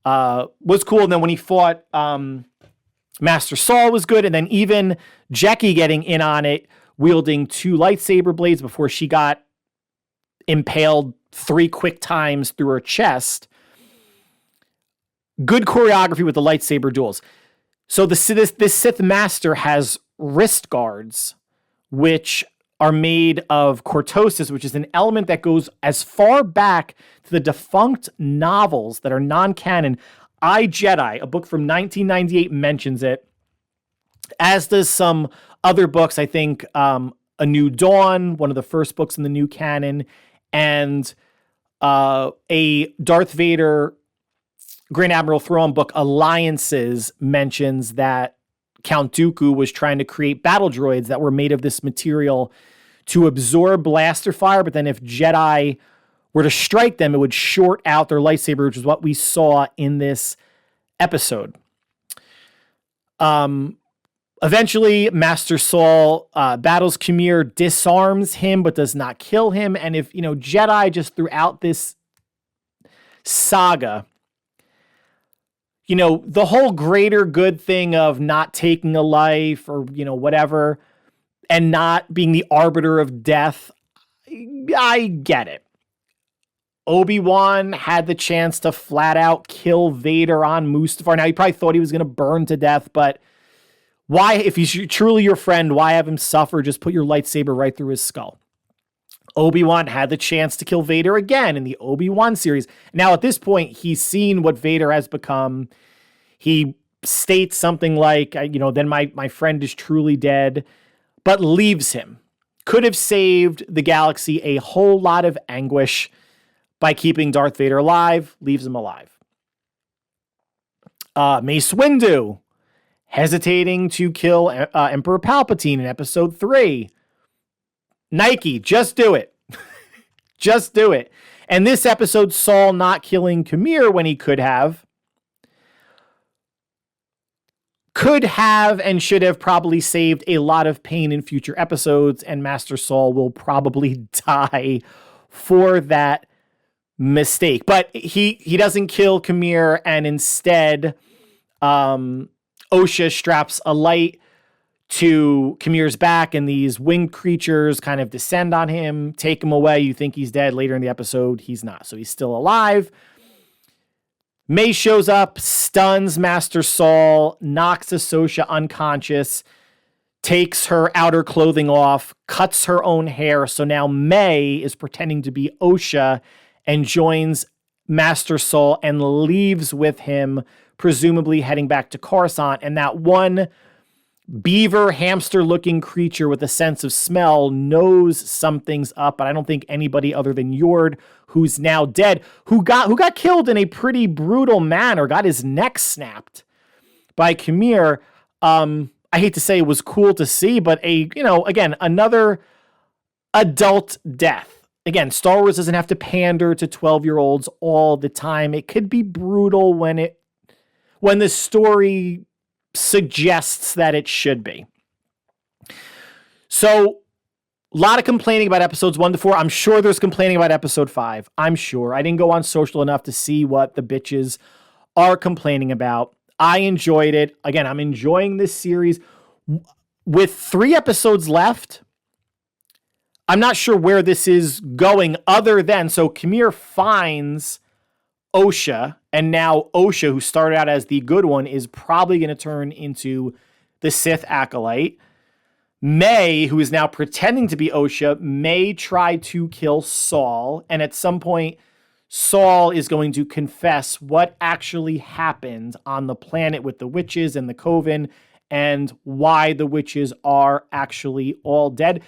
was cool. And then when he fought Master Saul was good. And then even Jeki getting in on it, wielding 2 lightsaber blades before she got impaled 3 quick times through her chest. Good choreography with the lightsaber duels. So this Sith Master has wrist guards, which are made of cortosis, which is an element that goes as far back to the defunct novels that are non-canon. I, Jedi, a book from 1998, mentions it, as does some other books. I think A New Dawn, one of the first books in the new canon, and a Darth Vader Grand Admiral Thrawn book, Alliances, mentions that Count Dooku was trying to create battle droids that were made of this material to absorb blaster fire, but then if Jedi were to strike them, it would short out their lightsaber, which is what we saw in this episode. Eventually, Master Saul battles Khmer, disarms him, but does not kill him. And if, Jedi just throughout this saga, the whole greater good thing of not taking a life or, whatever, and not being the arbiter of death, I get it. Obi-Wan had the chance to flat out kill Vader on Mustafar. Now, he probably thought he was going to burn to death, but why, if he's truly your friend, why have him suffer? Just put your lightsaber right through his skull. Obi-Wan had the chance to kill Vader again in the Obi-Wan series. Now, at this point, he's seen what Vader has become. He states something like, then my friend is truly dead, but leaves him. Could have saved the galaxy a whole lot of anguish by keeping Darth Vader alive, leaves him alive. Mace Windu, hesitating to kill Emperor Palpatine in episode 3. Nike, just do it. Just do it. And this episode, Saul not killing Kamir when he could have and should have probably saved a lot of pain in future episodes, and Master Saul will probably die for that mistake. But he doesn't kill Kamir, and instead Osha straps a light to Kamir's back, and these winged creatures kind of descend on him, take him away. You think he's dead. Later in the episode, he's not. So he's still alive. May shows up, stuns Master Saul, knocks Ahsoka unconscious, takes her outer clothing off, cuts her own hair. So now May is pretending to be Osha and joins Master Saul and leaves with him, presumably heading back to Coruscant. And that one beaver hamster-looking creature with a sense of smell knows something's up, but I don't think anybody other than Yord, who's now dead, who got killed in a pretty brutal manner, got his neck snapped by Kamir. I hate to say it was cool to see, but again, another adult death. Again, Star Wars doesn't have to pander to 12-year-olds all the time. It could be brutal when the story suggests that it should be. So, a lot of complaining about episodes 1 to 4. I'm sure there's complaining about episode 5. I'm sure. I didn't go on social enough to see what the bitches are complaining about. I enjoyed it. Again, I'm enjoying this series. With 3 episodes left, I'm not sure where this is going other than, so Kamir finds Osha, and now Osha, who started out as the good one, is probably going to turn into the Sith Acolyte. May, who is now pretending to be Osha, may try to kill Saul, and at some point, Saul is going to confess what actually happened on the planet with the witches and the Coven, and why the witches are actually all dead.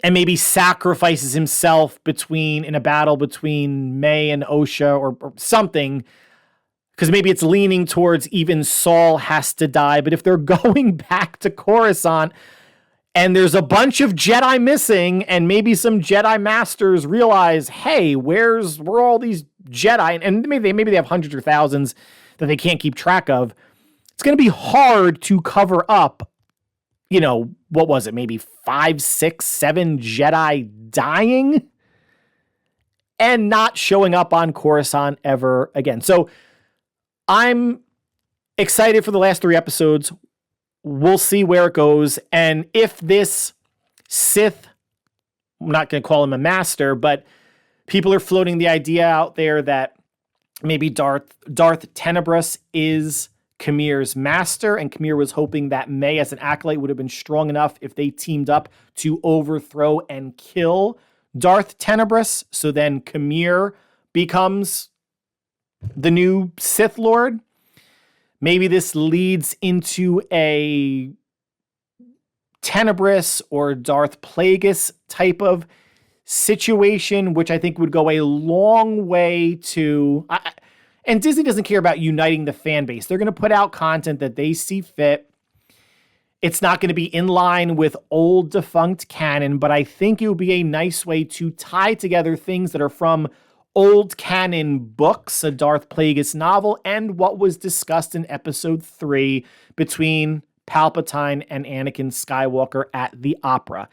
And maybe sacrifices himself in a battle between May and Osha or something, because maybe it's leaning towards even Saul has to die. But if they're going back to Coruscant and there's a bunch of Jedi missing, and maybe some Jedi masters realize, hey, where are all these Jedi? And maybe they have hundreds or thousands that they can't keep track of. It's going to be hard to cover up, what was it? Maybe 5, 6, 7 Jedi dying and not showing up on Coruscant ever again. So I'm excited for the last 3 episodes. We'll see where it goes. And if this Sith, I'm not going to call him a master, but people are floating the idea out there that maybe Darth Tenebrous is Kamir's master, and Kamir was hoping that May as an acolyte would have been strong enough if they teamed up to overthrow and kill Darth Tenebrous, so then Kamir becomes the new Sith Lord. Maybe this leads into a Tenebrous or Darth Plagueis type of situation, which I think would go a long way to... And Disney doesn't care about uniting the fan base. They're going to put out content that they see fit. It's not going to be in line with old defunct canon, but I think it would be a nice way to tie together things that are from old canon books, a Darth Plagueis novel, and what was discussed in episode 3 between Palpatine and Anakin Skywalker at the opera.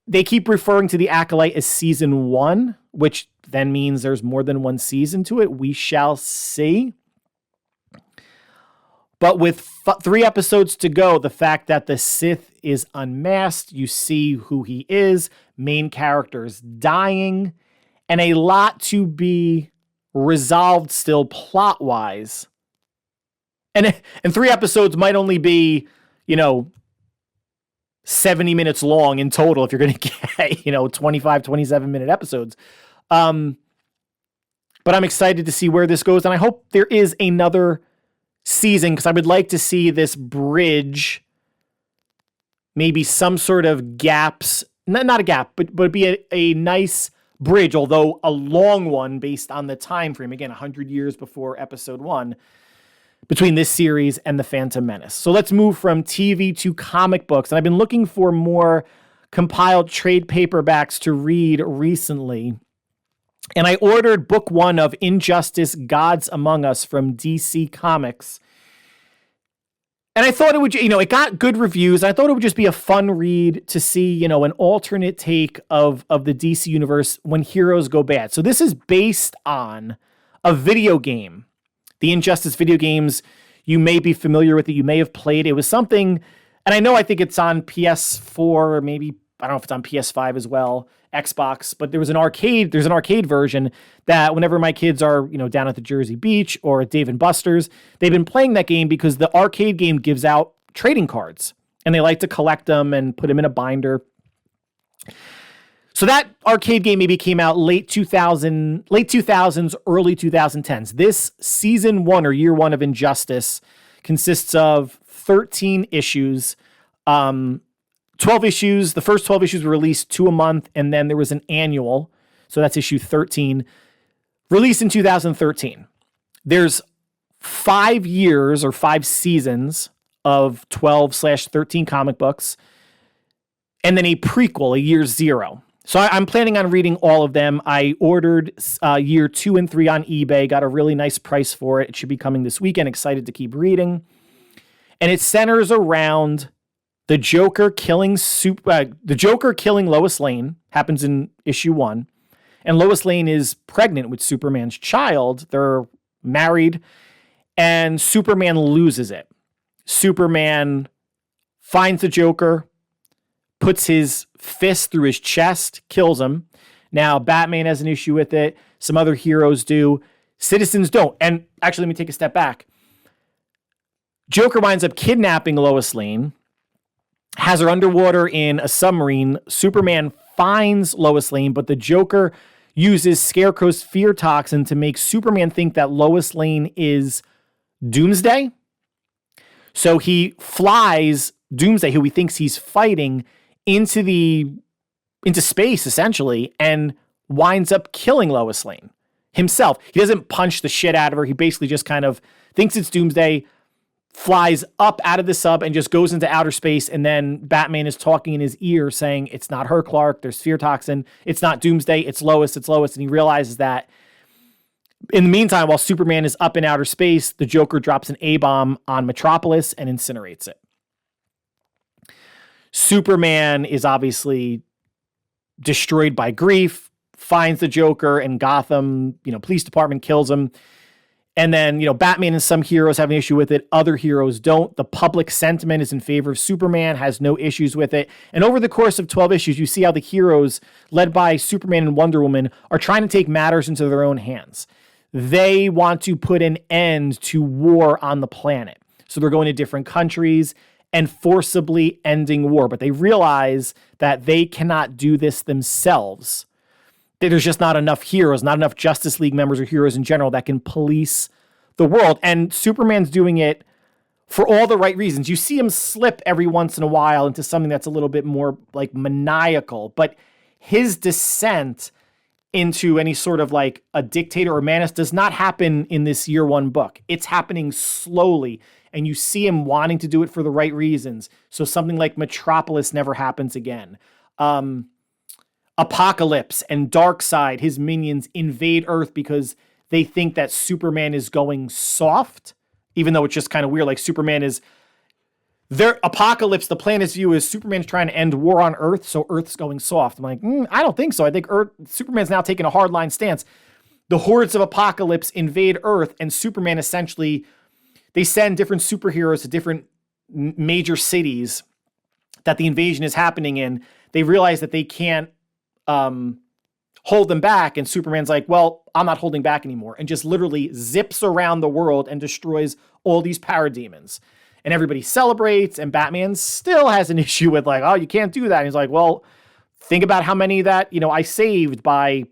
They keep referring to the Acolyte as season 1, which then means there's more than one season to it. We shall see. But with 3 episodes to go, the fact that the Sith is unmasked, you see who he is, main characters dying, and a lot to be resolved still plot-wise. And 3 episodes might only be, 70 minutes long in total if you're going to get, 25, 27-minute episodes. But I'm excited to see where this goes, and I hope there is another season, because I would like to see this bridge maybe some sort of gaps, not a gap, but be a nice bridge, although a long one based on the time frame, again, 100 years before episode 1, between this series and The Phantom Menace. So let's move from TV to comic books. And I've been looking for more compiled trade paperbacks to read recently. And I ordered book 1 of Injustice: Gods Among Us from DC Comics. And I thought it would, it got good reviews. I thought it would just be a fun read to see, an alternate take of the DC universe when heroes go bad. So this is based on a video game. The Injustice video games, you may be familiar with it. You may have played. It was something, and I think it's on PS4, or maybe, I don't know if it's on PS5 as well, Xbox, but there's an arcade version that whenever my kids are, down at the Jersey Beach or at Dave & Buster's, they've been playing that game because the arcade game gives out trading cards, and they like to collect them and put them in a binder. So that arcade game maybe came out late 2000s, early 2010s. This season 1 or year 1 of Injustice consists of 13 issues, 12 issues. The first 12 issues were released 2 a month, and then there was an annual. So that's issue 13, released in 2013. There's 5 years or 5 seasons of 12/13 comic books, and then a prequel, a year 0. So I'm planning on reading all of them. I ordered year 2 and 3 on eBay, got a really nice price for it. It should be coming this weekend. Excited to keep reading. And it centers around the Joker killing Lois Lane, happens in issue 1. And Lois Lane is pregnant with Superman's child. They're married, and Superman loses it. Superman finds the Joker, puts his fist through his chest, kills him. Now, Batman has an issue with it. Some other heroes do. Citizens don't. And actually, let me take a step back. Joker winds up kidnapping Lois Lane, has her underwater in a submarine. Superman finds Lois Lane, but the Joker uses Scarecrow's fear toxin to make Superman think that Lois Lane is Doomsday. So he flies Doomsday, who he thinks he's fighting, into space, essentially, and winds up killing Lois Lane himself. He doesn't punch the shit out of her. He basically just kind of thinks it's Doomsday, flies up out of the sub, and just goes into outer space. And then Batman is talking in his ear saying, it's not her, Clark. There's fear toxin. It's not Doomsday. It's Lois. It's Lois. And he realizes that in the meantime, while Superman is up in outer space, the Joker drops an A-bomb on Metropolis and incinerates it. Superman is obviously destroyed by grief, finds the Joker, and Gotham, police department kills him. And then, Batman and some heroes have an issue with it. Other heroes don't. The public sentiment is in favor of Superman, has no issues with it. And over the course of 12 issues, you see how the heroes, led by Superman and Wonder Woman, are trying to take matters into their own hands. They want to put an end to war on the planet. So they're going to different countries and forcibly ending war. But they realize that they cannot do this themselves. There's just not enough heroes, not enough Justice League members or heroes in general that can police the world. And Superman's doing it for all the right reasons. You see him slip every once in a while into something that's a little bit more like maniacal. But his descent into any sort of like a dictator or menace does not happen in this year 1 book. It's happening slowly. And you see him wanting to do it for the right reasons. So something like Metropolis never happens again. Apocalypse and Darkseid, his minions, invade Earth because they think that Superman is going soft, even though it's just kind of weird. Like Superman is their Apocalypse, the planet's view is Superman's trying to end war on Earth, so Earth's going soft. I'm like, I don't think so. I think Superman's now taking a hardline stance. The hordes of Apocalypse invade Earth, and Superman essentially, they send different superheroes to different major cities that the invasion is happening in. They realize that they can't hold them back. And Superman's like, well, I'm not holding back anymore. And just literally zips around the world and destroys all these parademons. And everybody celebrates, and Batman still has an issue with like, oh, you can't do that. And he's like, well, think about how many that, I saved by,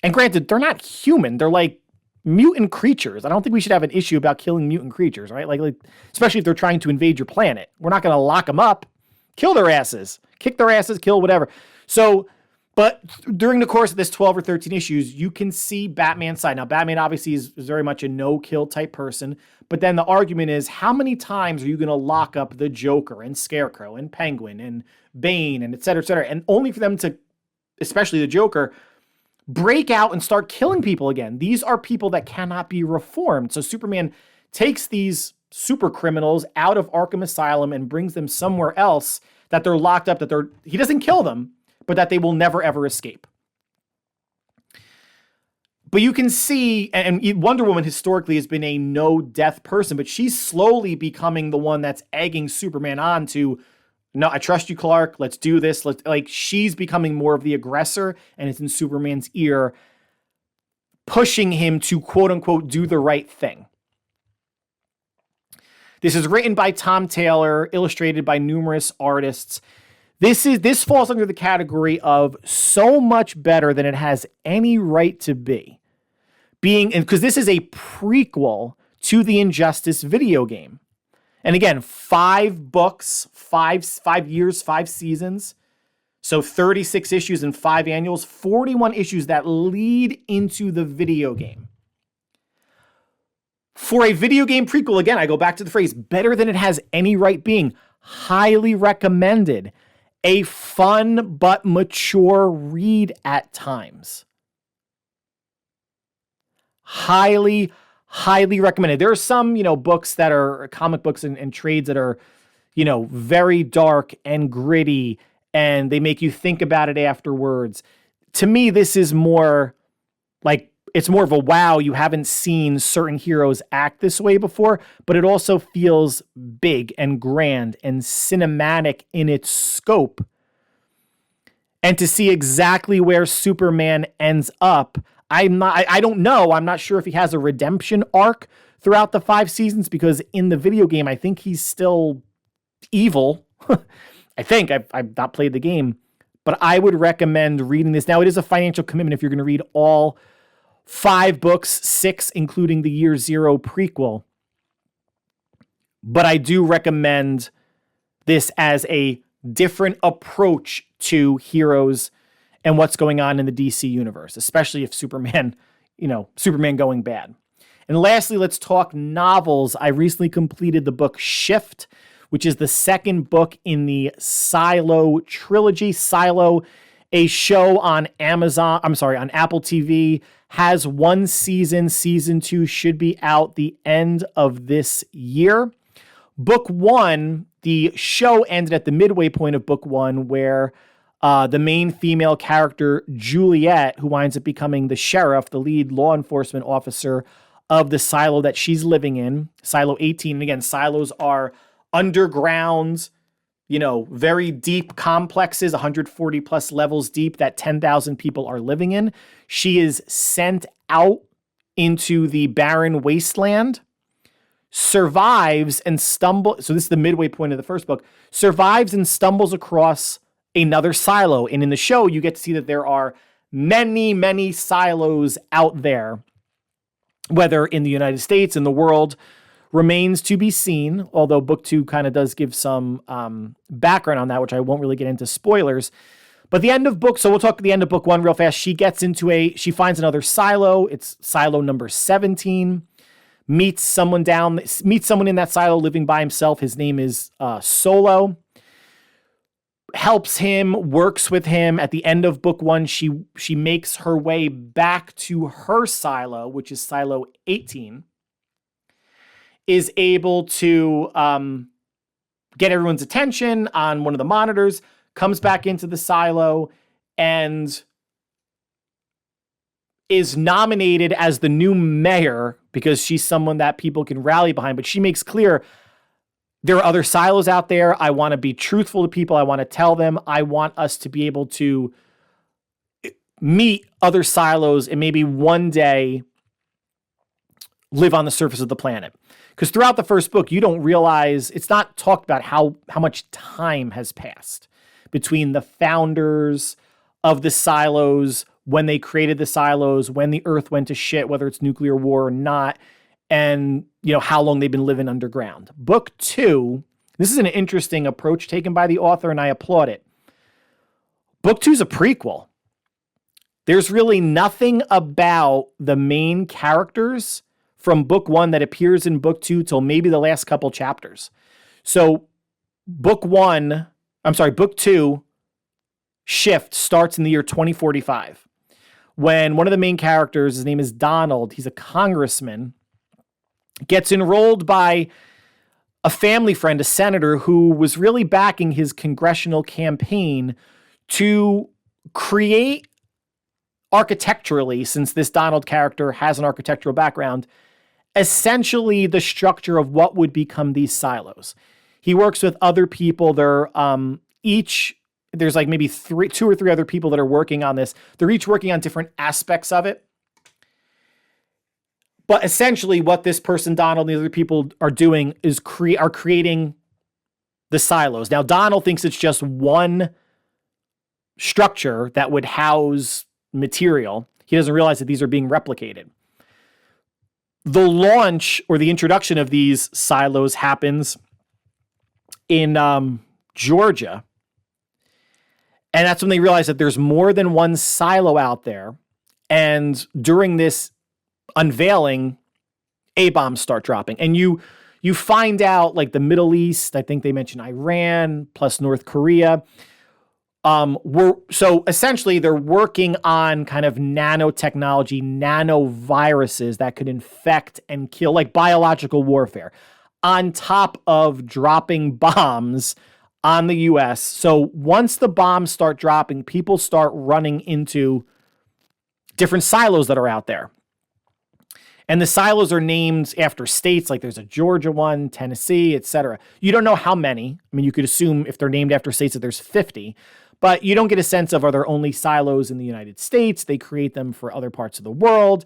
and granted, they're not human. They're like mutant creatures. I don't think we should have an issue about killing mutant creatures, right? Like especially if they're trying to invade your planet. We're not going to lock them up, kill their asses, kick their asses, kill whatever. So, but during the course of this 12 or 13 issues, you can see Batman's side. Now, Batman obviously is very much a no-kill type person, but then the argument is, how many times are you going to lock up the Joker and Scarecrow and Penguin and Bane and et cetera, and only for them to, especially the Joker, break out and start killing people again. These are people that cannot be reformed. So Superman takes these super criminals out of Arkham Asylum and brings them somewhere else that they're locked up, he doesn't kill them, but that they will never, ever escape. But you can see, and Wonder Woman historically has been a no-death person, but she's slowly becoming the one that's egging Superman on to, no, I trust you, Clark. Let's do this. She's becoming more of the aggressor, and it's in Superman's ear, pushing him to, quote-unquote, do the right thing. This is written by Tom Taylor, illustrated by numerous artists. This falls under the category of so much better than it has any right to be. Because this is a prequel to the Injustice video game. And again, 5 books, 5 years, 5 seasons. So 36 issues and 5 annuals, 41 issues that lead into the video game. For a video game prequel, again, I go back to the phrase, better than it has any right being. Highly recommended. A fun but mature read at times. Highly, highly recommended. There are some, books that are comic books and trades that are, very dark and gritty, and they make you think about it afterwards. To me, this is more like, it's more of a wow, you haven't seen certain heroes act this way before, but it also feels big and grand and cinematic in its scope. And to see exactly where Superman ends up, I don't know. I'm not sure if he has a redemption arc throughout the 5 seasons, because in the video game, I think he's still evil. I think I've not played the game, but I would recommend reading this. Now, it is a financial commitment if you're going to read all 5 books, 6, including the Year Zero prequel. But I do recommend this as a different approach to heroes and what's going on in the DC universe, especially if Superman going bad. And lastly, let's talk novels. I recently completed the book Shift, which is the second book in the Silo trilogy. Silo, a show on on Apple TV, has 1 season. Season 2 should be out the end of this year. Book 1, the show ended at the midway point of book 1, where the main female character, Juliet, who winds up becoming the sheriff, the lead law enforcement officer of the silo that she's living in, Silo 18. And again, silos are underground, very deep complexes, 140 plus levels deep, that 10,000 people are living in. She is sent out into the barren wasteland, survives and stumbles. So this is the midway point of the first book. Survives and stumbles across another silo. And in the show, you get to see that there are many, many silos out there, whether in the United States, in the world, remains to be seen. Although book 2 kind of does give some background on that, which I won't really get into spoilers. But the end of so we'll talk at the end of book 1 real fast. She finds another silo. It's silo number 17. Meets someone in that silo living by himself. His name is Solo. Helps him, works with him. At the end of book 1, she makes her way back to her silo, which is Silo 18. Is able to get everyone's attention on one of the monitors, comes back into the silo, and is nominated as the new mayor because she's someone that people can rally behind. But she makes clear, there are other silos out there. I want to be truthful to people. I want to tell them. I want us to be able to meet other silos and maybe one day live on the surface of the planet. Because throughout the first book, you don't realize, it's not talked about how much time has passed between the founders of the silos, when they created the silos, when the Earth went to shit, whether it's nuclear war or not, and how long they've been living underground. Book 2, this is an interesting approach taken by the author, and I applaud it. Book 2 is a prequel. There's really nothing about the main characters from book 1 that appears in book 2 till maybe the last couple chapters. So book 2 shift starts in the year 2045 when one of the main characters, his name is Donald, he's a congressman, gets enrolled by a family friend, a senator, who was really backing his congressional campaign to create architecturally, since this Donald character has an architectural background, essentially the structure of what would become these silos. He works with other people. There's like maybe 2 or 3 other people that are working on this. They're each working on different aspects of it. But essentially what this person, Donald, and the other people are doing is creating the silos. Now, Donald thinks it's just one structure that would house material. He doesn't realize that these are being replicated. The launch or the introduction of these silos happens in Georgia. And that's when they realize that there's more than one silo out there. And during this unveiling, A-bombs start dropping. And you find out, like, the Middle East, I think they mentioned Iran, plus North Korea. So essentially they're working on kind of nanotechnology, nanoviruses that could infect and kill, like biological warfare, on top of dropping bombs on the US. So once the bombs start dropping, people start running into different silos that are out there. And the silos are named after states, like there's a Georgia one, Tennessee, etc. You don't know how many. I mean, you could assume if they're named after states that there's 50. But you don't get a sense of, are there only silos in the United States? They create them for other parts of the world.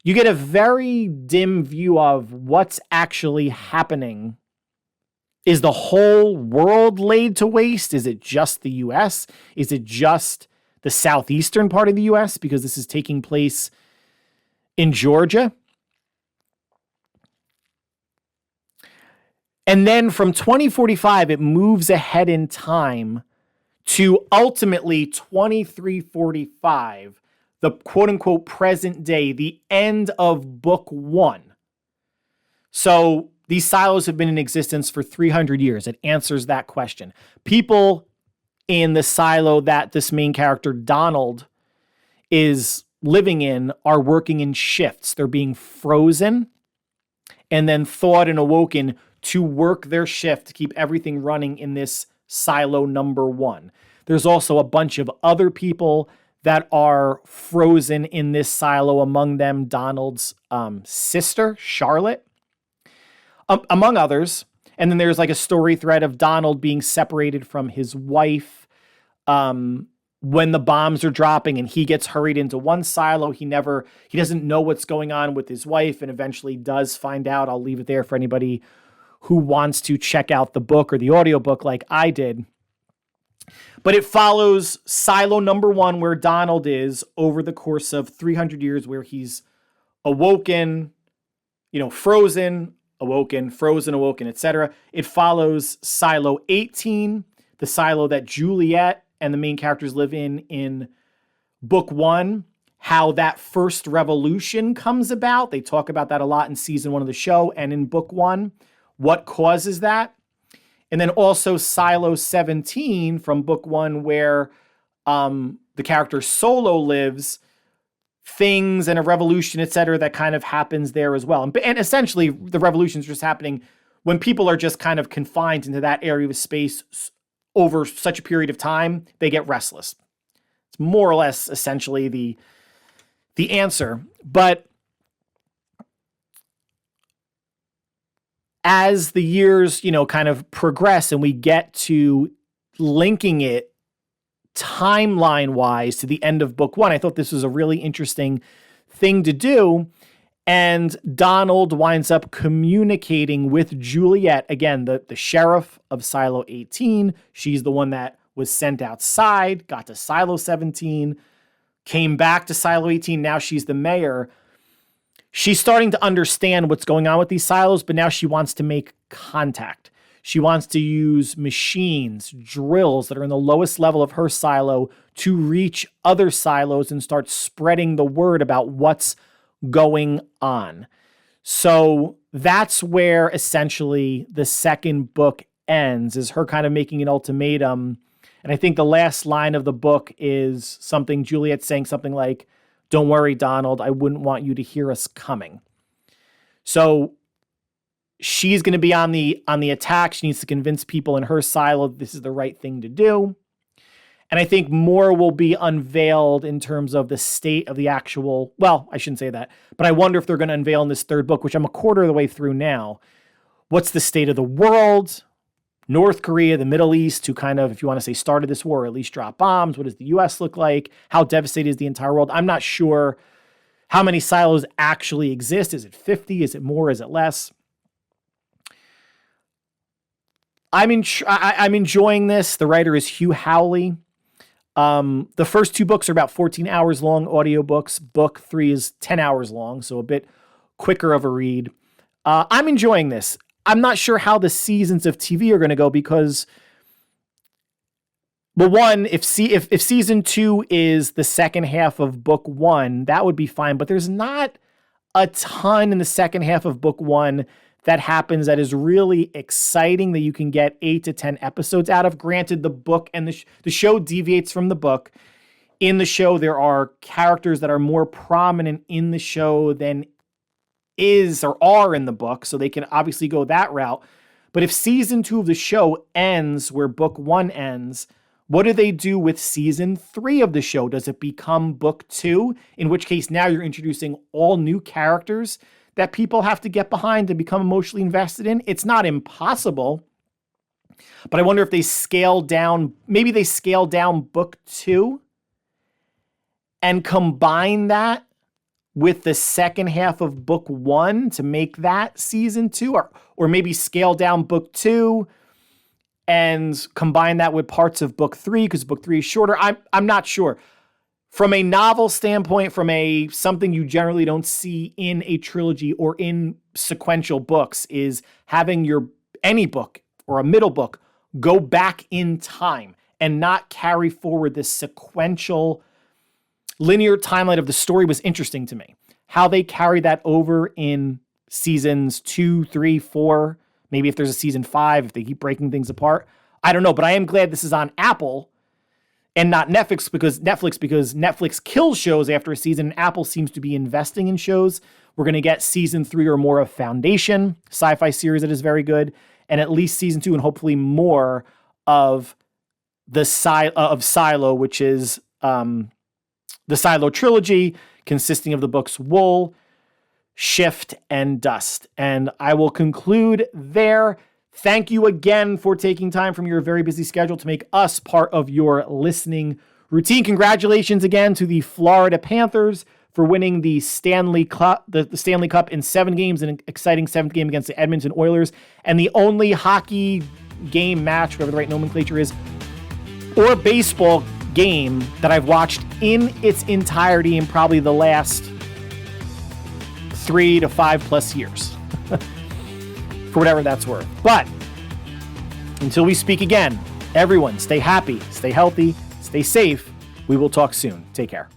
You get a very dim view of what's actually happening. Is the whole world laid to waste? Is it just the US? Is it just the southeastern part of the US? Because this is taking place in Georgia. And then from 2045, it moves ahead in time to ultimately 2345, the quote-unquote present day, the end of book 1. So these silos have been in existence for 300 years. It answers that question. People in the silo that this main character, Donald, is living in are working in shifts. They're being frozen and then thawed and awoken to work their shift to keep everything running in this silo number 1. There's also a bunch of other people that are frozen in this silo, among them Donald's sister, Charlotte, among others. And then there's like a story thread of Donald being separated from his wife when the bombs are dropping, and he gets hurried into one silo. He doesn't know what's going on with his wife, and eventually does find out. I'll leave it there for anybody who wants to check out the book or the audiobook like I did. But it follows silo number 1, where Donald is over the course of 300 years, where he's awoken, frozen, awoken, frozen, awoken, etc. It follows silo 18, the silo that Juliet and the main characters live in book 1, how that first revolution comes about. They talk about that a lot in season 1 of the show and in book 1, what causes that. And then also Silo 17 from book 1, where the character Solo lives, things and a revolution, etc., that kind of happens there as well. And essentially, the revolution is just happening when people are just kind of confined into that area of space over such a period of time, they get restless. It's more or less essentially the answer. But as the years, kind of progress and we get to linking it timeline-wise to the end of book 1. I thought this was a really interesting thing to do. And Donald winds up communicating with Juliet, again, the sheriff of Silo 18. She's the one that was sent outside, got to Silo 17, came back to Silo 18. Now she's the mayor. She's starting to understand what's going on with these silos, but now she wants to make contact. She wants to use machines, drills that are in the lowest level of her silo to reach other silos and start spreading the word about what's going on. So that's where essentially the second book ends, is her kind of making an ultimatum. And I think the last line of the book is something, Juliet saying something like, "Don't worry, Donald, I wouldn't want you to hear us coming." So she's going to be on the attack. She needs to convince people in her silo that this is the right thing to do. And I think more will be unveiled in terms of the state of the actual, well, I shouldn't say that, but I wonder if they're going to unveil in this third book, which I'm a quarter of the way through now. What's the state of the world? North Korea, the Middle East, who kind of, if you want to say, started this war, or at least dropped bombs. What does the U.S. look like? How devastated is the entire world? I'm not sure how many silos actually exist. Is it 50? Is it more? Is it less? I'm enjoying this. The writer is Hugh Howley. The first 2 books are about 14 hours long audiobooks. Book 3 is 10 hours long, so a bit quicker of a read. I'm enjoying this. I'm not sure how the seasons of TV are going to go because, well, one, if season 2 is the second half of book 1, that would be fine. But there's not a ton in the second half of book 1 that happens that is really exciting that you can get 8 to 10 episodes out of. Granted, the book and the show deviates from the book. In the show, there are characters that are more prominent in the show than is or are in the book, so they can obviously go that route. But if season 2 of the show ends where book 1 ends, what do they do with season 3 of the show? Does it become book 2? In which case now you're introducing all new characters that people have to get behind to become emotionally invested in. It's not impossible, but I wonder if they scale down, maybe they scale down book 2 and combine that with the second half of book 1 to make that season 2, or maybe scale down book 2 and combine that with parts of book 3 because book 3 is shorter. I'm not sure. From a novel standpoint, from something you generally don't see in a trilogy or in sequential books, is having any book or a middle book go back in time and not carry forward this sequential linear timeline of the story was interesting to me. How they carry that over in seasons 2, 3, 4, maybe if there's a season 5, if they keep breaking things apart. I don't know, but I am glad this is on Apple and not Netflix because Netflix kills shows after a season, and Apple seems to be investing in shows. We're going to get season 3 or more of Foundation, sci-fi series that is very good, and at least season 2 and hopefully more of Silo, which is the Silo trilogy consisting of the books Wool, Shift, and Dust. And I will conclude there. Thank you again for taking time from your very busy schedule to make us part of your listening routine. Congratulations again to the Florida Panthers for winning the Stanley Cup, the Stanley Cup in 7 games, an exciting 7th game against the Edmonton Oilers, and the only hockey game match, whatever the right nomenclature is, or baseball game that I've watched in its entirety in probably the last 3 to 5 plus years. For whatever that's worth. But until we speak again, everyone stay happy, stay healthy, stay safe. We will talk soon. Take care.